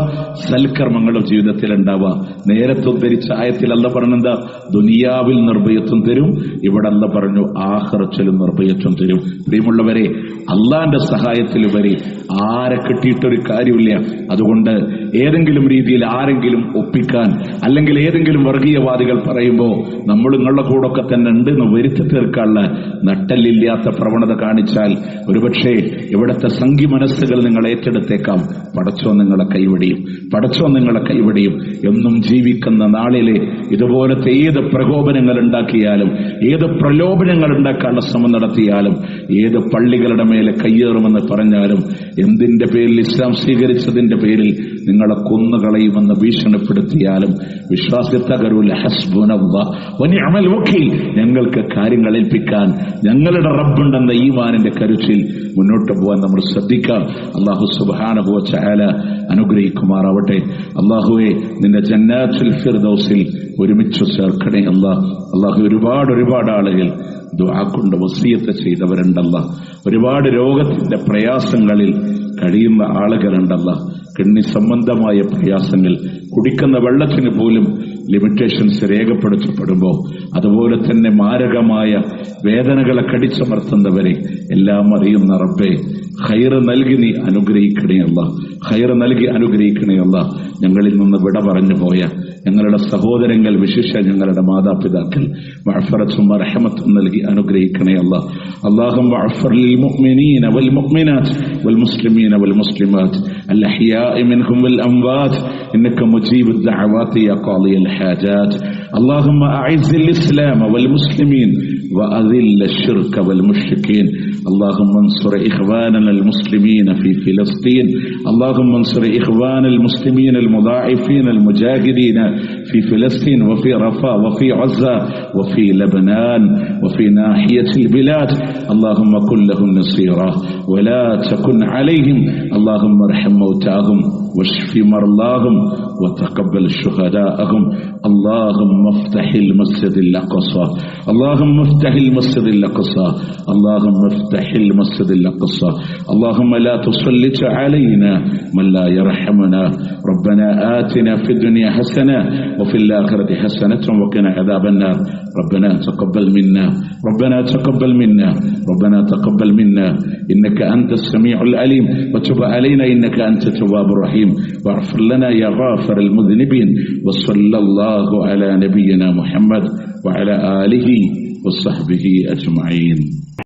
S1: സൽക്കർമ്മങ്ങളും ജീവിതത്തിൽ ഉണ്ടാവുക. നേരത്തെ ഉദ്ധരിച്ച ആയത്തിൽ അല്ലാഹ് പറഞ്ഞെന്താ? ദുനിയാവിൽ നിർഭയത്വം തരും. ഇവിടെ അല്ലാഹ് പറഞ്ഞു ആഖിറത്തിലും നിർഭയത്വം തരും. പ്രിയമുള്ളവരെ, അള്ളാന്റെ സഹായത്തിലുപരി ആരെ കിട്ടിയിട്ടൊരു കാര്യമില്ല. അതുകൊണ്ട് ഏതെങ്കിലും രീതിയിൽ ആരെങ്കിലും ഒപ്പിക്കാൻ, അല്ലെങ്കിൽ ഏതെങ്കിലും വർഗീയവാദികൾ പറയുമ്പോൾ നമ്മൾ നിങ്ങളുടെ കൂടൊക്കെ തന്നെ ഉണ്ട് എന്ന് വരുത്തി തീർക്കാനുള്ള നട്ടല്ലില്ലാത്ത പ്രവണത കാണിച്ചാൽ ഒരുപക്ഷെ ഇവിടുത്തെ സംഘി മനസ്സുകൾ നിങ്ങൾ ഏറ്റെടുത്തേക്കാം. പടച്ചോൻ നിങ്ങളെ കൈവടിയും, പടച്ചോൻ നിങ്ങളെ കൈവടിയും. എന്നും ജീവിക്കുന്ന നാളിലെ ഇതുപോലത്തെ ഏത് പ്രകോപനങ്ങൾ ഉണ്ടാക്കിയാലും, ഏത് പ്രലോഭനങ്ങൾ ഉണ്ടാക്കാനുള്ള ശ്രമം നടത്തിയാലും, ഏത് പള്ളികളുടെ മേലെ കയ്യേറുമെന്ന് പറഞ്ഞാലും, എന്തിന്റെ പേരിൽ ഇസ്ലാം സ്വീകരിച്ചതിന്റെ പേരിൽ നിങ്ങളെ കൊന്നുകളയുമെന്ന് ഭീഷണിപ്പെടുത്തിയാലും വിശ്വാസത്തെ തകരൂല. ഹസ്ബുനല്ലാഹ് വനിഅമൽ വക്കീൽ, ഞങ്ങൾക്ക് കാര്യങ്ങൾ ഏൽപ്പിക്കാൻ ഞങ്ങളുടെ റബ്ബുണ്ടെന്ന ഈമാനിന്റെ കരുത്തിൽ മുന്നോട്ട് പോകാൻ നമ്മൾ ശ്രദ്ധിക്കാം. അല്ലാഹു സുബ്ഹാനഹു വ തആല അനുഗ്രഹിക്കുമാറാവട്ടെ. അല്ലാഹുവേ, നിന്റെ ജന്നാത്തുൽ ഫിർദൗസിൽ ഒരുമിച്ച് ചേർക്കണേ അല്ലാഹ്. അല്ലാഹു ഒരുപാട് ആളുകൾ ദുആ കൊണ്ട് വസിയത്ത് ചെയ്തവരുണ്ടല്ല. ഒരുപാട് രോഗത്തിന്റെ പ്രയാസങ്ങളിൽ കഴിയുന്ന ആളുകളുണ്ടല്ല. കിഡ്നി സംബന്ധമായ പ്രയാസങ്ങൾ, കുടിക്കുന്ന വെള്ളത്തിന് പോലും ലിമിറ്റേഷൻസ് രേഖപ്പെടുത്തപ്പെടുമ്പോൾ അതുപോലെ തന്നെ മാരകമായ വേദനകളെ കടിച്ചമർത്തുന്നവരെ എല്ലാം അറിയുന്ന റബ്ബേ, ഖൈറ് നൽകി നീ അനുഗ്രഹിക്കണേ അല്ലാഹ്, ഖൈറ് നൽകി അനുഗ്രഹിക്കണേ അല്ലാഹ്. ഞങ്ങളിൽ നിന്ന് വിട പറഞ്ഞു പോയ ഞങ്ങളുടെ സഹോദരങ്ങൾ, വിശേഷ ഞങ്ങളുടെ മാതാപിതാക്കൾ മഅ്ഫറത്തും റഹ്മത്തും നൽകി അനുഗ്രഹിക്കണേ അല്ലാഹ്. അല്ലാഹുമ്മ അഗ്ഫിർ ലിൽ മുഅ്മിനീന വൽ മുഅ്മിനാത്ത് വൽ മുസ്ലിമീന വൽ മുസ്ലിമാത്ത് അൽ അഹ്യാഇ മിൻഹും വൽ അംവാത്ത് ഇന്നക മുജീബുദ് ദഅവാതി യാ ഖാദിയൽ ഹാജാത്ത്. اللهم أعز الإسلام والمسلمين وأذل الشرك والمشركين. اللهم انصر إخواننا المسلمين في فلسطين. اللهم انصر إخوان المسلمين المضاعفين المجاهدين في فلسطين وفي رفاه وفي عزة وفي لبنان وفي ناحية البلاد. اللهم كن لهم نصيرا ولا تكن عليهم. اللهم ارحم موتاهم واشف مرضاهم وتقبل شهداءهم. اللهم افتح المسجد الأقصى. اللهم افتح المسجد الأقصى. اللهم افتح المسجد الأقصى. اللهم لا تسلط علينا من لا يرحمنا. ربنا آتنا في الدنيا حسنة وفي الآخرة حسنة وقنا عذاب النار. ربنا تقبل منا، ربنا تقبل منا، ربنا تقبل منا إنك أنت السميع العليم، وتب علينا إنك أنت التواب الرحيم، واغفر لنا يا غافر المذنبين. وصلى الله على نبينا محمد وعلى آله وصحبه أجمعين.